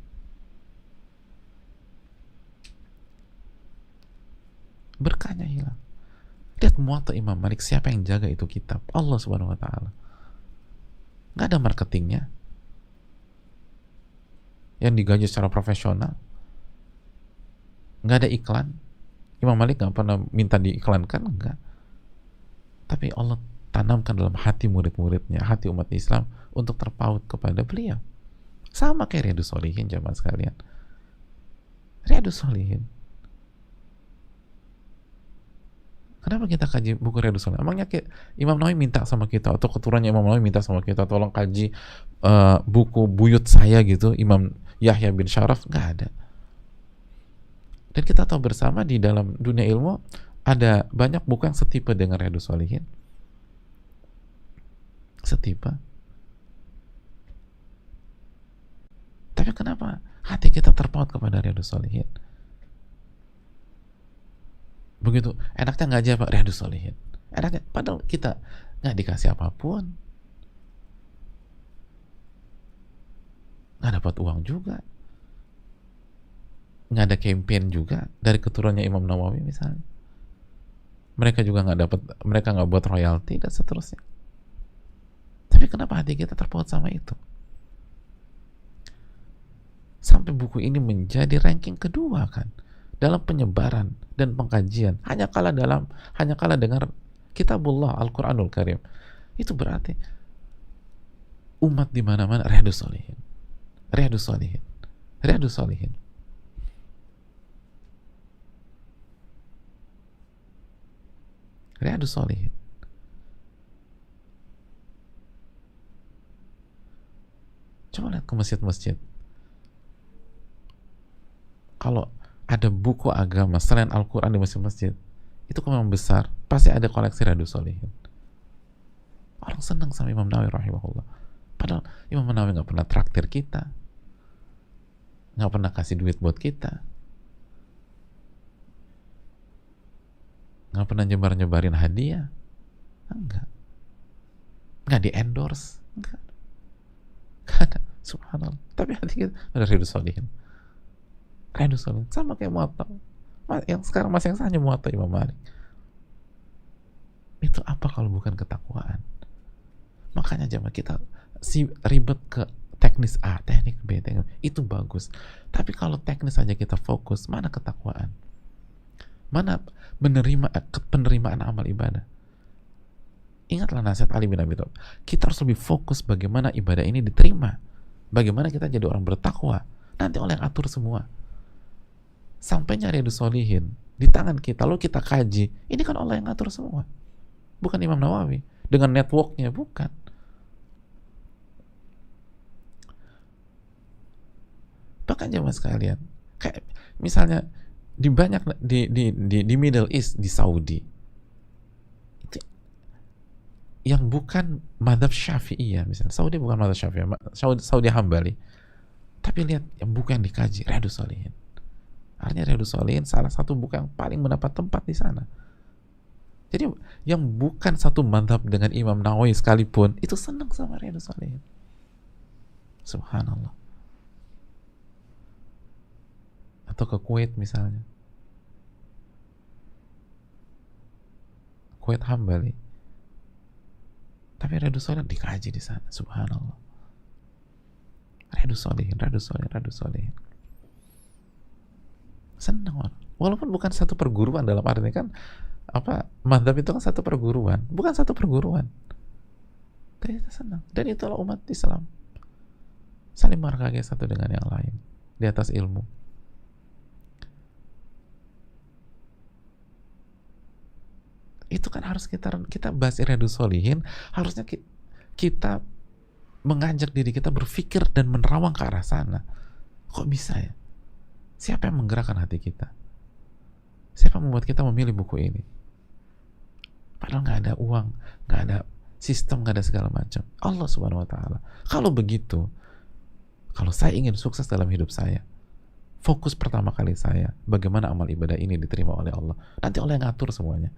Berkahnya hilang. Lihat Muwatta Imam Malik, siapa yang jaga itu kitab? Allah Subhanahu wa taala. Gak ada marketingnya yang digaji secara profesional, nggak ada iklan. Imam Malik nggak pernah minta diiklankan, enggak. Tapi Allah tanamkan dalam hati murid-muridnya, hati umat Islam untuk terpaut kepada beliau. Sama kayak Riyadhus Shalihin, jamaah sekalian. Riyadhus Shalihin. Kenapa kita kaji buku Riyadhus Shalihin? Emangnya Imam Nawawi minta sama kita, atau keturunannya Imam Nawawi minta sama kita, tolong kaji buku buyut saya gitu, Imam Yahya bin Syaraf? Nggak ada. Dan kita tahu bersama di dalam dunia ilmu ada banyak buku yang setipe dengan Riyadhus Shalihin. Setipe. Tapi kenapa hati kita terpaut kepada Riyadhus Shalihin? Begitu enaknya ngaji apa? Riyadhus Shalihin. Enaknya, padahal kita nggak dikasih apapun, nggak dapat uang juga, nggak ada campaign juga dari keturunannya Imam Nawawi misalnya. Mereka juga nggak dapat, mereka nggak buat royalti dan seterusnya. Tapi kenapa hati kita terpaut sama itu? Sampai buku ini menjadi ranking kedua kan dalam penyebaran dan pengkajian, hanya kalah dengan Kitabullah Al-Quranul Karim. Itu berarti umat di mana-mana Riyadhus Shalihin. Riyadhus Shalihin. Riyadhus Shalihin. Riyadhus Shalihin. Coba lihat ke masjid-masjid. Kalau ada buku agama selain Al-Quran di masjid-masjid, itu memang besar, pasti ada koleksi Riyadhus Shalihin. Orang senang sama Imam Nawawi rahimahullah. Padahal Imam Nawawi nggak pernah traktir kita, nggak pernah kasih duit buat kita, nggak pernah nyebarin hadiah, nggak di endorse, nggak ada. Subhanallah. Tapi hati kita ada Riyadhus Shalihin. Riyadhus Shalihin sama kayak Muwatta, yang sekarang masih yang sahnya Muwatta Imam Malik. Itu apa kalau bukan ketakwaan? Makanya jemaah, kita ribet ke teknis A, teknik B, itu bagus. Tapi kalau teknis saja kita fokus, mana ketakwaan? Mana penerimaan amal ibadah? Ingatlah nasihat Ali bin Abi Thalib. Kita harus lebih fokus bagaimana ibadah ini diterima. Bagaimana kita jadi orang bertakwa. Nanti Allah yang atur semua. Sampainya Riyadhus Shalihin di tangan kita, lalu kita kaji. Ini kan Allah yang ngatur semua. Bukan Imam Nawawi dengan networknya, bukan. Bahkan jemaah sekalian, kayak misalnya di banyak di Middle East, di Saudi, itu yang bukan mazhab Syafi'iyah, misalnya Saudi bukan mazhab Syafi'iyah, Saudi Hambali, tapi lihat yang buku yang dikaji Riyadhus Shalihin. Artinya Riyadhus Shalihin salah satu buku yang paling mendapat tempat di sana. Jadi yang bukan satu mazhab dengan Imam Nawawi sekalipun itu senang sama Riyadhus Shalihin. Subhanallah. Atau ke Kuwait misalnya, Kuwait Hambali, tapi Riyadhus Shalihin dikaji di sana. Subhanallah. Riyadhus Shalihin. Senang orang. Walaupun bukan satu perguruan, dalam artinya kan mazhab itu kan satu perguruan, bukan satu perguruan. Tapi kita senang. Dan itulah umat Islam, saling menghargai satu dengan yang lain di atas ilmu. Itu kan harus kita bahas Riyadhus Shalihin, harusnya kita mengajak diri kita berpikir dan menerawang ke arah sana. Kok bisa ya? Siapa yang menggerakkan hati kita? Siapa yang membuat kita memilih buku ini? Padahal nggak ada uang, nggak ada sistem, nggak ada segala macam. Allah Subhanahu Wa Taala. Kalau begitu, kalau saya ingin sukses dalam hidup saya, fokus pertama kali saya, bagaimana amal ibadah ini diterima oleh Allah. Nanti Allah yang ngatur semuanya.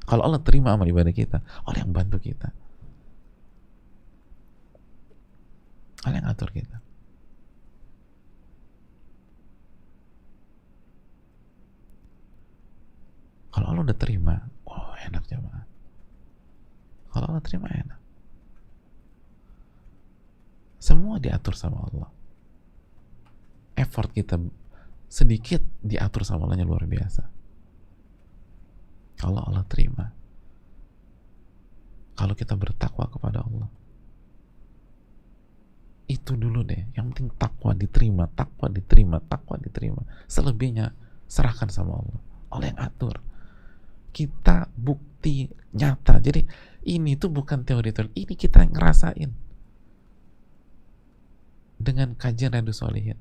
Kalau Allah terima amal ibadah kita, Allah yang bantu kita. Allah yang ngatur kita. Kalau Allah udah terima, oh enak jemaah. Kalau Allah terima enak. Semua diatur sama Allah. Effort kita sedikit diatur sama Allahnya luar biasa. Kalau Allah terima. Kalau kita bertakwa kepada Allah. Itu dulu deh. Yang penting takwa diterima, takwa diterima, takwa diterima. Selebihnya serahkan sama Allah. Allah yang atur. Kita bukti nyata. Jadi ini tuh bukan teori-teori. Ini kita yang ngerasain. Dengan kajian Riyadhus Shalihin.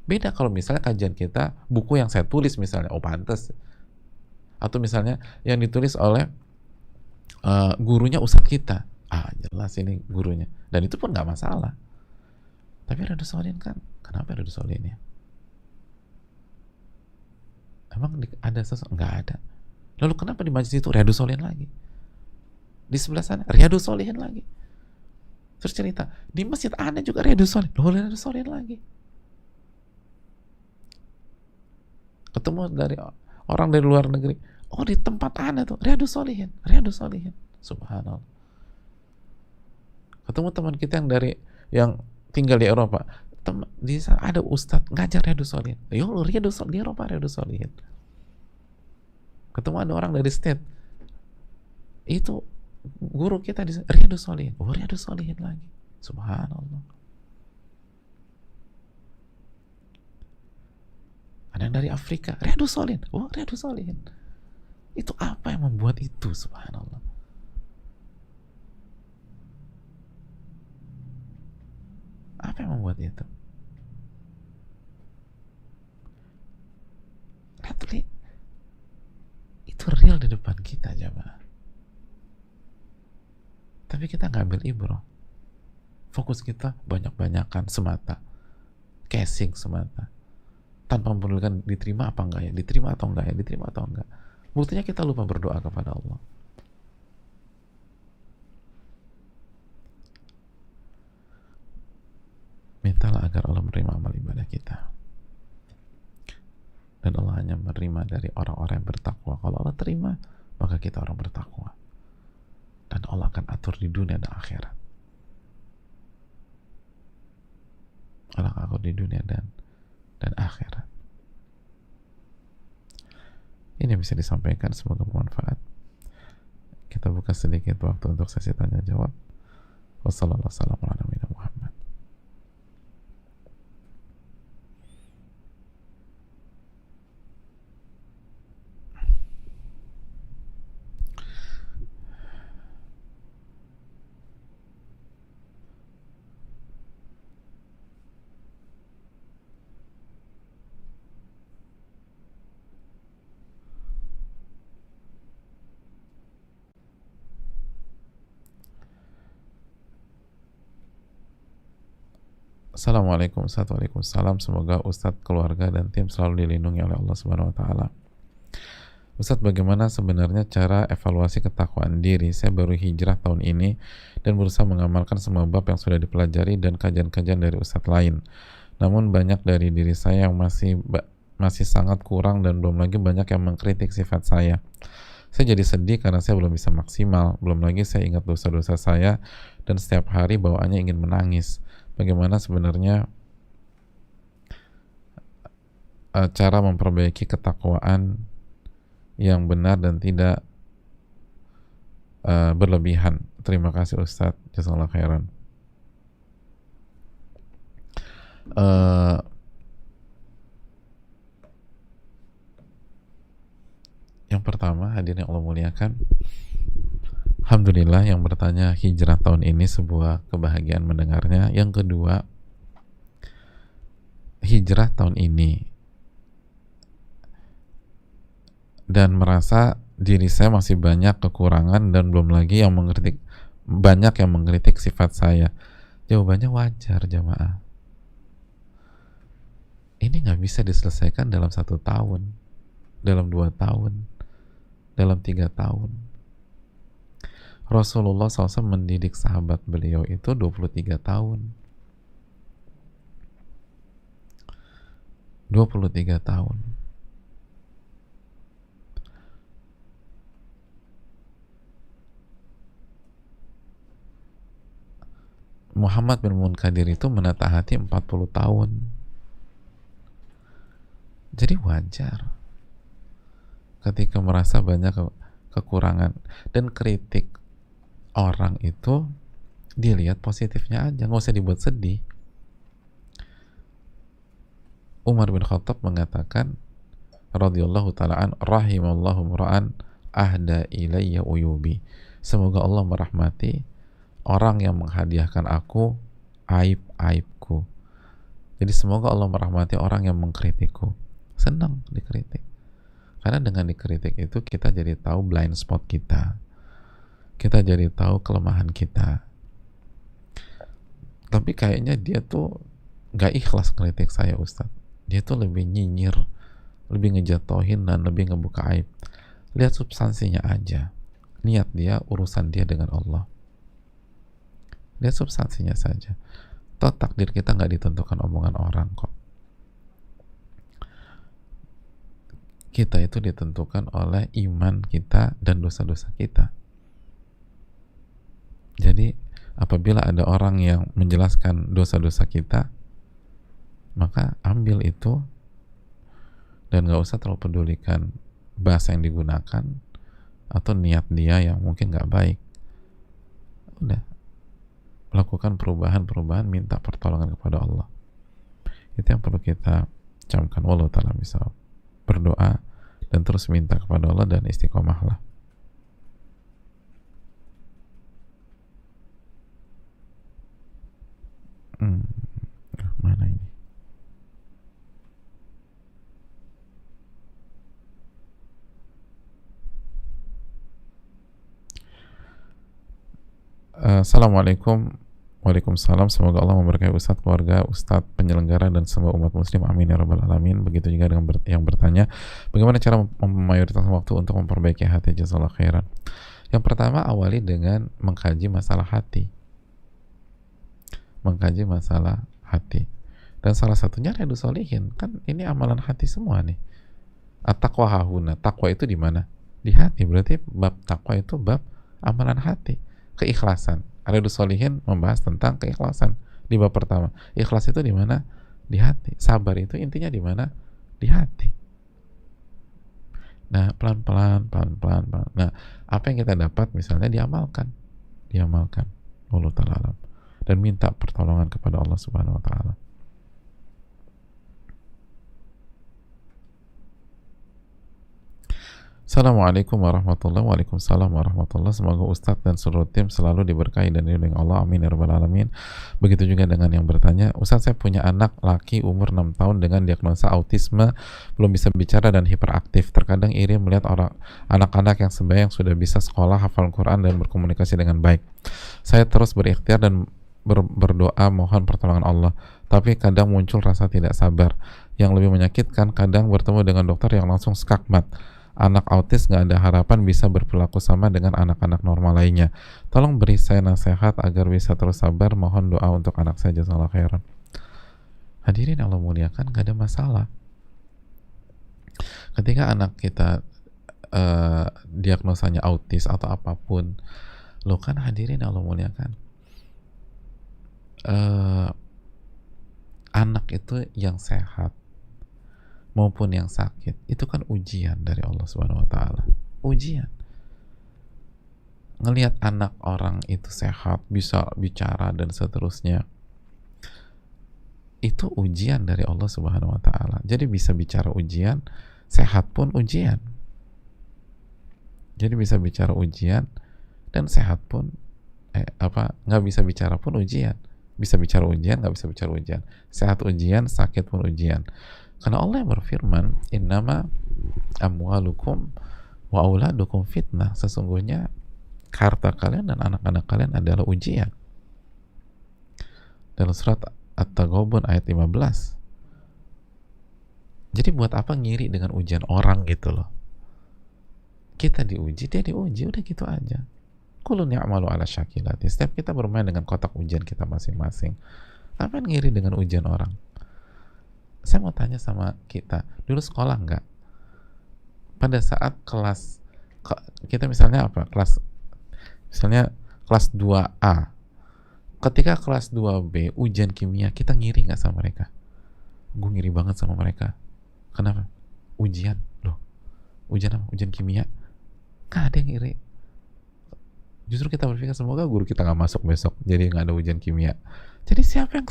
Beda kalau misalnya kajian kita buku yang saya tulis misalnya, oh pantes. Atau misalnya yang ditulis oleh gurunya ustadz kita, jelas ini gurunya, dan itu pun nggak masalah. Tapi Riyadhus Shalihin kan, kenapa Riyadhus Shalihin ya? Emang ada sesuatu? Nggak ada. Lalu kenapa di majelis itu Riyadhus Shalihin lagi? Di sebelah sana Riyadhus Shalihin lagi. Terus cerita di masjid Anda juga Riyadhus Shalihin, Riyadhus Shalihin lagi. Ketemu dari orang dari luar negeri, oh di tempat Anda tuh Riyadhus Shalihin, Riyadhus Shalihin. Subhanallah. Ketemu teman kita yang tinggal di Eropa, di sana ada ustadz ngajar Riyadhus Shalihin. Yo, Riyadhus Shalihin di Eropa, Riyadhus Shalihin. Ketemu ada orang dari state, itu guru kita di Riyadhus Shalihin, oh Riyadhus Shalihin lagi. Subhanallah. Ada yang dari Afrika, Riyadhus Shalihin, oh Riyadhus Shalihin. Itu apa yang membuat itu? Subhanallah. Apa yang membuat itu? Lihat, itu real di depan kita, jemaah. Tapi kita nggak ambil ibrah. Fokus kita banyak-banyakan semata, casing semata, tanpa memperdulikan diterima apa enggak ya, diterima atau enggak ya, diterima atau enggak. Buktinya kita lupa berdoa kepada Allah. Mintalah agar Allah menerima amal ibadah kita. Dan Allah hanya menerima dari orang-orang yang bertakwa. Kalau Allah terima, maka kita orang bertakwa. Dan Allah akan atur di dunia dan akhirat. Allah akan atur di dunia dan akhirat. Ini bisa disampaikan, semoga bermanfaat. Kita buka sedikit waktu untuk sesi tanya jawab. Wassalamualaikum warahmatullahi wabarakatuh. Assalamualaikum Ustaz. Waalaikumsalam. Semoga Ustadz, keluarga, dan tim selalu dilindungi oleh Allah Subhanahu wa Ta'ala. Ustadz, bagaimana sebenarnya cara evaluasi ketakwaan diri? Saya baru hijrah tahun ini dan berusaha mengamalkan semua bab yang sudah dipelajari dan kajian-kajian dari Ustadz lain. Namun banyak dari diri saya yang masih sangat kurang, dan belum lagi banyak yang mengkritik sifat saya. Saya jadi sedih karena saya belum bisa maksimal. Belum lagi saya ingat dosa-dosa saya dan setiap hari bawaannya ingin menangis. Bagaimana sebenarnya cara memperbaiki ketakwaan yang benar dan tidak berlebihan? Terima kasih Ustadz, jazakallahu khairan. Yang pertama, hadirin yang Allah muliakan, alhamdulillah yang bertanya hijrah tahun ini sebuah kebahagiaan mendengarnya. Yang kedua, hijrah tahun ini dan merasa diri saya masih banyak kekurangan dan belum lagi yang banyak yang mengkritik sifat saya. Jawabannya wajar jamaah. Ini nggak bisa diselesaikan dalam 1 tahun, dalam 2 tahun, dalam 3 tahun. Rasulullah SAW mendidik sahabat beliau itu 23 tahun. 23 tahun. Muhammad bin Munkadir itu menata hati 40 tahun. Jadi wajar ketika merasa banyak kekurangan, dan kritik orang itu dilihat positifnya aja, nggak usah dibuat sedih. Umar bin Khattab mengatakan radhiyallahu ta'ala rahimallahu mura'an ahda ilayya uyubi, semoga Allah merahmati orang yang menghadiahkan aku aib-aibku. Jadi semoga Allah merahmati orang yang mengkritikku. Senang dikritik, karena dengan dikritik itu kita jadi tahu blind spot kita jadi tahu kelemahan kita. Tapi kayaknya dia tuh gak ikhlas kritik saya, Ustadz. Dia tuh lebih nyinyir, lebih ngejatohin, dan lebih ngebuka aib. Lihat substansinya aja, niat dia, urusan dia dengan Allah. Lihat substansinya saja. Toh takdir kita gak ditentukan omongan orang kok. Kita itu ditentukan oleh iman kita dan dosa-dosa kita. Jadi apabila ada orang yang menjelaskan dosa-dosa kita, maka ambil itu dan gak usah terlalu pedulikan bahasa yang digunakan atau niat dia yang mungkin gak baik. Udah, lakukan perubahan-perubahan, minta pertolongan kepada Allah. Itu yang perlu kita camkan. Wallahu ta'ala bisa berdoa dan terus minta kepada Allah dan istiqomahlah. Mana ini? Assalamualaikum. Waalaikumsalam. Semoga Allah memberkahi Ustadz, keluarga Ustadz, penyelenggara, dan semua umat muslim. Amin ya rabbal alamin. Begitu juga dengan yang bertanya, bagaimana cara memayoritaskan waktu untuk memperbaiki hati? Jazakallahu khairan. Yang pertama, awali dengan mengkaji masalah hati. Mengkaji masalah hati. Dan salah satunya Riyadhus Shalihin. Kan ini amalan hati semua nih. At-taqwa hahuna. Takwa itu di mana? Di hati. Berarti bab takwa itu bab amalan hati. Keikhlasan. Riyadhus Shalihin membahas tentang keikhlasan di bab pertama. Ikhlas itu di mana? Di hati. Sabar itu intinya di mana? Di hati. Nah, pelan-pelan. Nah, apa yang kita dapat misalnya diamalkan. Allah ta'ala alam. Dan minta pertolongan kepada Allah Subhanahu wa ta'ala. Assalamualaikum warahmatullahi wabarakatuh. Waalaikumsalam warahmatullahi. Semoga Ustadz dan seluruh tim selalu diberkahi dan diridhoi Allah. Amin ya rabbal alamin. Begitu juga dengan yang bertanya, Ustadz, saya punya anak laki umur 6 tahun dengan diagnosa autisme, belum bisa bicara dan hiperaktif. Terkadang iri melihat anak-anak yang sebaya yang sudah bisa sekolah, hafal Quran, dan berkomunikasi dengan baik. Saya terus berikhtiar dan berdoa mohon pertolongan Allah, tapi kadang muncul rasa tidak sabar. Yang lebih menyakitkan, kadang bertemu dengan dokter yang langsung skakmat. Anak autis gak ada harapan bisa berperilaku sama dengan anak-anak normal lainnya. Tolong beri saya nasihat agar bisa terus sabar. Mohon doa untuk anak saya. Jazakallahu khairan. Hadirin Allah muliakan, gak ada masalah. Ketika anak kita diagnosanya autis atau apapun, lo kan hadirin Allah muliakan, anak itu yang sehat maupun yang sakit itu kan ujian dari Allah Subhanahu wa ta'ala. Ujian. Ngelihat anak orang itu sehat, bisa bicara dan seterusnya, itu ujian dari Allah Subhanahu wa ta'ala. Jadi bisa bicara ujian, sehat pun ujian. Jadi bisa bicara ujian dan sehat pun nggak bisa bicara pun ujian. Bisa bicara ujian, nggak bisa bicara ujian. Sehat ujian, sakit pun ujian. Karena Allah yang berfirman, innama amwalukum Wa auladukum fitnah, sesungguhnya harta kalian dan anak-anak kalian adalah ujian. Dalam surat At-Taghabun ayat 15. Jadi buat apa ngiri dengan ujian orang gitu loh. Kita diuji, dia diuji, udah gitu aja. Kulun ya'malu ala syakilati. Setiap kita bermain dengan kotak ujian kita masing-masing. Ngapain ngiri dengan ujian orang? Saya mau tanya sama kita, dulu sekolah nggak? Pada saat kelas, kita misalnya apa? Misalnya kelas 2A. Ketika kelas 2B ujian kimia, kita ngiri nggak sama mereka? Gue ngiri banget sama mereka. Kenapa? Ujian loh. Ujian apa? Ujian kimia. Nggak ada yang ngiri. Justru kita berpikir semoga guru kita nggak masuk besok, jadi nggak ada ujian kimia. Jadi siapa yang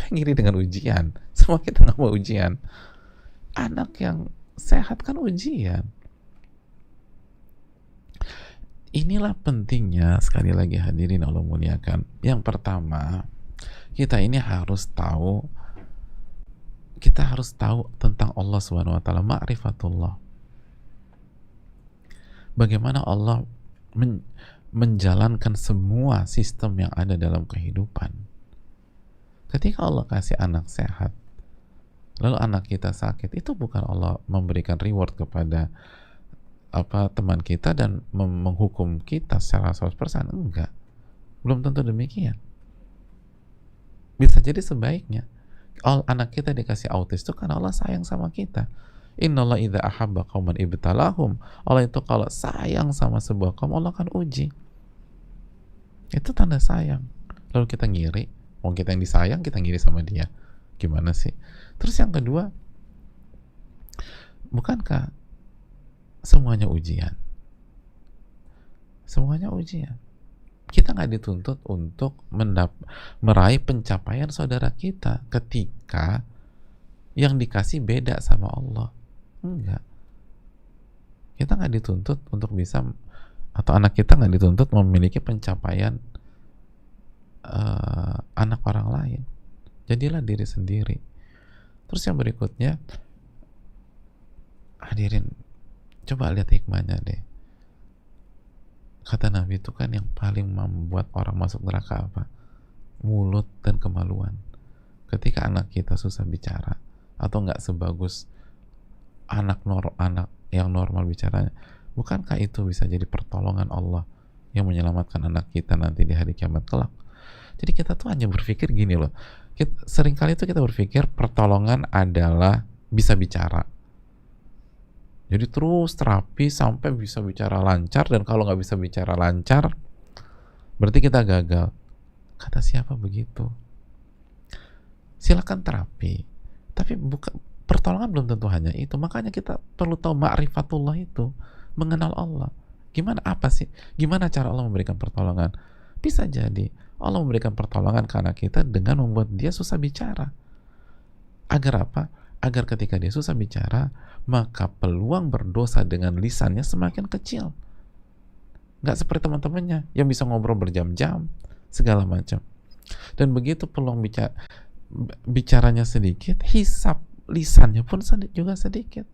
ngiri dengan ujian? Semua kita nggak mau ujian. Anak yang sehat kan ujian. Inilah pentingnya, sekali lagi hadirin Allah muliakan. Yang pertama, kita harus tahu tentang Allah Subhanahu wa taala, ma'rifatullah. Bagaimana Allah menjalankan semua sistem yang ada dalam kehidupan. Ketika Allah kasih anak sehat, lalu anak kita sakit, itu bukan Allah memberikan reward kepada teman kita dan menghukum kita secara 100%. Enggak, belum tentu demikian. Bisa jadi sebaiknya anak kita dikasih autis itu karena Allah sayang sama kita. Innallaha idza ahabba qauman ibtalahum. Allah itu kalau sayang sama sebuah kaum, Allah akan uji. Itu tanda sayang. Lalu kita ngiri, wong kita yang disayang, kita ngiri sama dia. Gimana sih? Terus yang kedua, bukankah semuanya ujian? Semuanya ujian. Kita nggak dituntut untuk meraih pencapaian saudara kita ketika yang dikasih beda sama Allah. Enggak. Kita nggak dituntut untuk bisa, atau anak kita nggak dituntut memiliki pencapaian anak orang lain. Jadilah diri sendiri. Terus yang berikutnya, hadirin, coba lihat hikmahnya deh. Kata Nabi itu kan yang paling membuat orang masuk neraka apa? Mulut dan kemaluan. Ketika anak kita susah bicara atau nggak sebagus anak yang normal bicaranya, bukankah itu bisa jadi pertolongan Allah yang menyelamatkan anak kita nanti di hari kiamat kelak? Jadi kita tuh hanya berpikir gini loh. Seringkali itu kita berpikir pertolongan adalah bisa bicara. Jadi terus terapi sampai bisa bicara lancar, dan kalau nggak bisa bicara lancar berarti kita gagal. Kata siapa begitu? Silakan terapi, tapi pertolongan belum tentu hanya itu. Makanya kita perlu tahu ma'rifatullah itu, mengenal Allah. Gimana cara Allah memberikan pertolongan? Bisa jadi Allah memberikan pertolongan ke anak kita dengan membuat dia susah bicara. Agar apa? Agar ketika dia susah bicara, maka peluang berdosa dengan lisannya semakin kecil. Nggak seperti teman-temannya yang bisa ngobrol berjam-jam, segala macam. Dan begitu peluang bicaranya sedikit, hisab lisannya pun juga sedikit.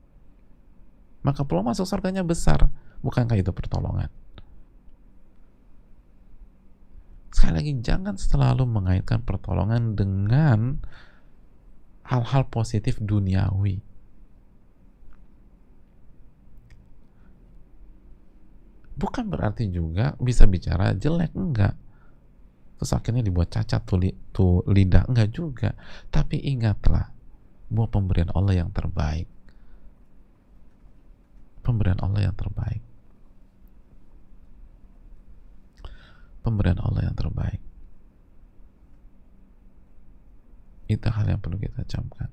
Maka peluang masuk surganya besar. Bukankah itu pertolongan? Sekali lagi, jangan selalu mengaitkan pertolongan dengan hal-hal positif duniawi. Bukan berarti juga bisa bicara jelek, enggak. Terus akhirnya dibuat cacat tuh lidah, enggak juga. Tapi ingatlah bahwa pemberian Allah yang terbaik. Pemberian Allah yang terbaik. Pemberian Allah yang terbaik. Itu hal yang perlu kita camkan.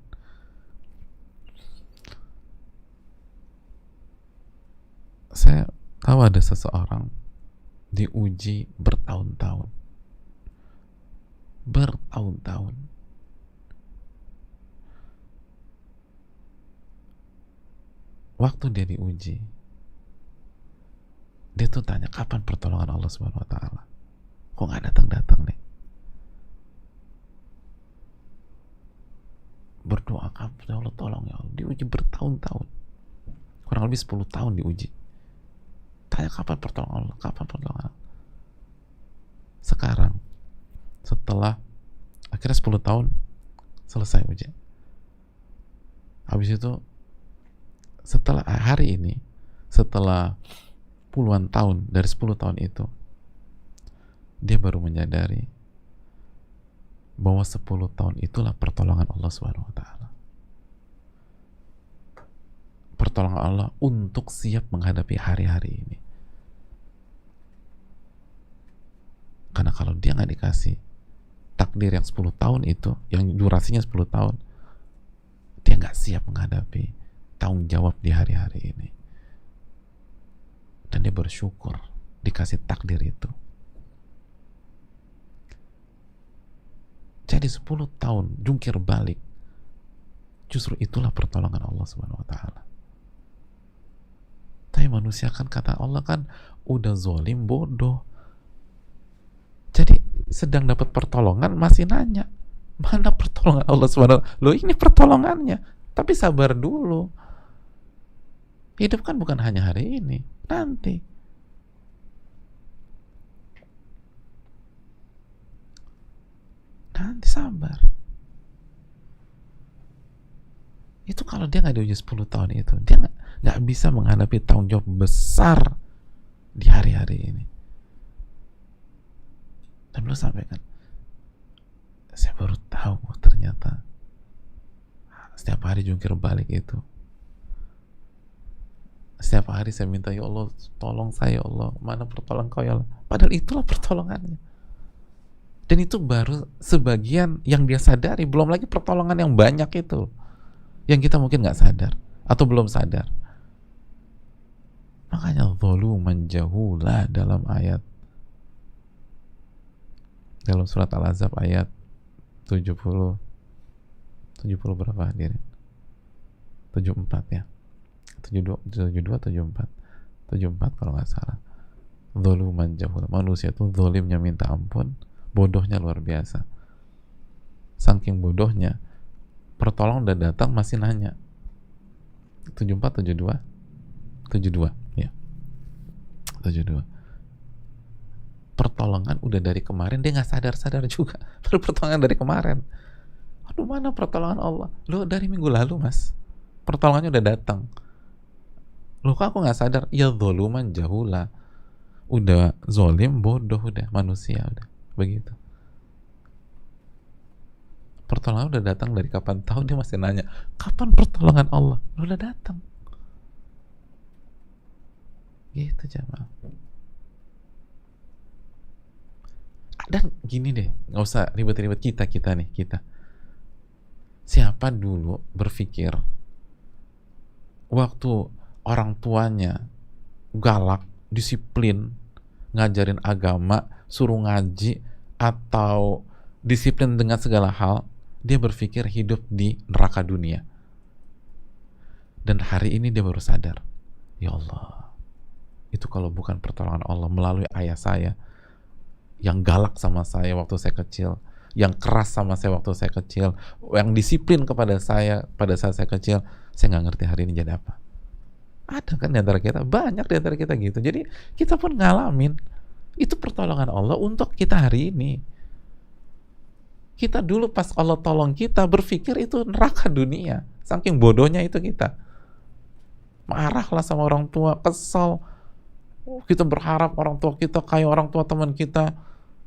Saya tahu ada seseorang diuji bertahun-tahun. Waktu dia diuji, dia tuh tanya, kapan pertolongan Allah Subhanahu wa taala? Kok nggak datang-datang nih? Berdoa, ya Allah tolong ya Allah. Diuji bertahun-tahun, kurang lebih 10 tahun diuji. Tanya kapan pertolongan Allah, kapan pertolongan Allah. Sekarang, setelah akhirnya 10 tahun selesai ujian. Habis itu setelah hari ini, setelah puluhan tahun dari 10 tahun itu, dia baru menyadari bahwa 10 tahun itulah pertolongan Allah Subhanahu wa taala. Pertolongan Allah untuk siap menghadapi hari-hari ini. Karena kalau dia nggak dikasih takdir yang 10 tahun itu, yang durasinya 10 tahun, dia nggak siap menghadapi tanggung jawab di hari-hari ini. Dan dia bersyukur dikasih takdir itu. Jadi 10 tahun jungkir balik, justru itulah pertolongan Allah Subhanahu wa taala. Tapi manusia kan, kata Allah kan, udah zolim, bodoh. Jadi sedang dapat pertolongan masih nanya, mana pertolongan Allah Subhanahu wa taala? Loh, ini pertolongannya. Tapi sabar dulu. Hidup kan bukan hanya hari ini, nanti. Nanti sabar. Itu kalau dia nggak diuji 10 tahun itu, dia nggak bisa menghadapi tanggung jawab besar di hari-hari ini. Dan belum sampaikan, saya baru tahu ternyata setiap hari jungkir balik itu, setiap hari saya minta, ya Allah tolong saya, ya Allah, mana pertolongan kau ya Allah. Padahal itulah pertolongannya. Dan itu baru sebagian yang dia sadari, belum lagi pertolongan yang banyak itu yang kita mungkin nggak sadar atau belum sadar. Makanya zaluman jahula dalam surat Al-Ahzab ayat 70 berapa hadirin? 74 ya, 74 kalau nggak salah. Zaluman jahula, manusia itu zalimnya minta ampun, bodohnya luar biasa. Saking bodohnya, pertolongan udah datang masih nanya. 74, 72 ya, 72. Pertolongan udah dari kemarin, dia nggak sadar juga. Baru pertolongan dari kemarin. Aduh, mana pertolongan Allah? Loh, dari minggu lalu mas, pertolongannya udah datang. Loh, kok aku nggak sadar? Ya zaluman jahula, udah zolim, bodoh, udah manusia, udah begitu. Pertolongan udah datang dari kapan tahu, dia masih nanya kapan pertolongan Allah. Udah datang. Gitu jamaah. Dan gini deh, nggak usah ribet-ribet kita nih. Siapa dulu berpikir waktu orang tuanya galak, disiplin, ngajarin agama, suruh ngaji, atau disiplin dengan segala hal, dia berpikir hidup di neraka dunia. Dan hari ini dia baru sadar, ya Allah, itu kalau bukan pertolongan Allah melalui ayah saya yang galak sama saya waktu saya kecil, yang keras sama saya waktu saya kecil, yang disiplin kepada saya pada saat saya kecil, saya nggak ngerti hari ini jadi apa. Ada kan di antara kita, banyak di antara kita gitu. Jadi kita pun ngalamin. Itu pertolongan Allah untuk kita hari ini. Kita dulu pas Allah tolong kita berpikir itu neraka dunia. Saking bodohnya itu kita. Marahlah sama orang tua, kesal. Kita berharap orang tua kita kayak orang tua teman kita.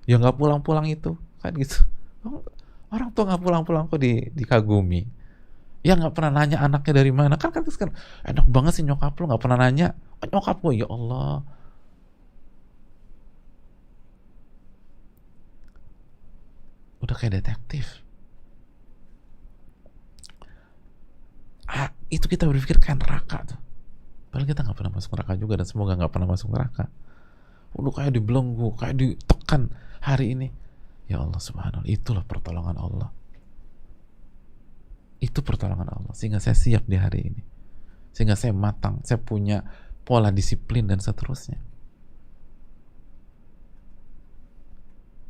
Ya nggak pulang-pulang itu. Kan gitu. Orang tua nggak pulang-pulang kok dikagumi. Ya nggak pernah nanya anaknya dari mana. Kan enak banget sih nyokap lu nggak pernah nanya. Oh, nyokap gue, ya Allah. Udah kayak detektif. Itu kita berpikir kayak neraka tuh. Padahal kita nggak pernah masuk neraka juga, dan semoga nggak pernah masuk neraka. Udah kayak dibelenggu, kayak ditekan hari ini. Ya Allah subhanallah, itulah pertolongan Allah. Itu pertolongan Allah, sehingga saya siap di hari ini, sehingga saya matang, saya punya pola disiplin dan seterusnya.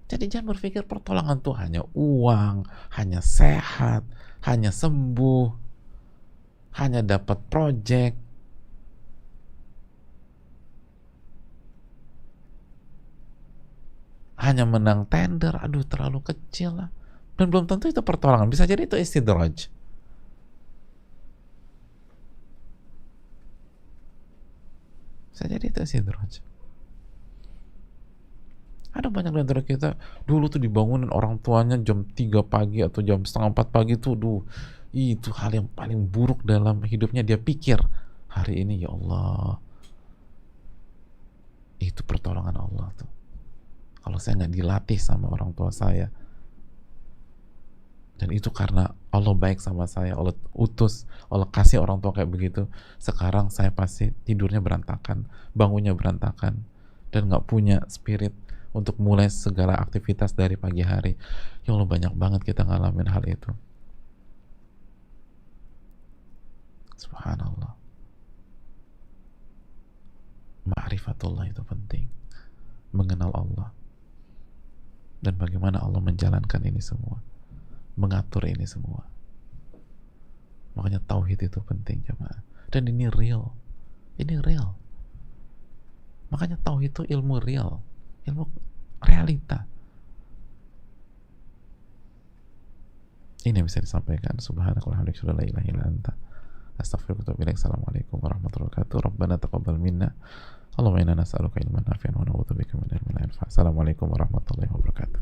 Jadi jangan berpikir pertolongan itu hanya uang, hanya sehat, hanya sembuh, hanya dapat project. hanya menang tender, aduh terlalu kecil lah. Dan belum tentu itu pertolongan, bisa jadi itu istidraj. Bisa jadi itu istidraj. Ada banyak di antara kita dulu tuh dibangunin orang tuanya jam 3 pagi atau jam setengah 4 pagi tuh, itu hal yang paling buruk dalam hidupnya. Dia pikir hari ini, ya Allah, itu pertolongan Allah tuh. Kalau saya nggak dilatih sama orang tua saya, dan itu karena Allah baik sama saya, Allah utus, Allah kasih orang tua kayak begitu, sekarang saya pasti tidurnya berantakan, bangunnya berantakan, dan nggak punya spirit untuk mulai segala aktivitas dari pagi hari. Ya Allah, banyak banget kita ngalamin hal itu. Subhanallah. Ma'rifatullah itu penting, mengenal Allah dan bagaimana Allah menjalankan ini semua, mengatur ini semua. Makanya tauhid itu penting, jemaah. Dan ini real. Ini real. Makanya tauhid itu ilmu real, ilmu realita. Ini yang bisa disampaikan. Subhanakallahumma wa bihamdika, la ilaha illa anta, astaghfiruka wa atubu ilaik. Assalamualaikum warahmatullahi wabarakatuh. Rabbana taqabbal minna. Allahumma inna nas'aluka ilman nafi'an wa na'udzubika min ilmin la yanfa'. Assalamualaikum warahmatullahi wabarakatuh.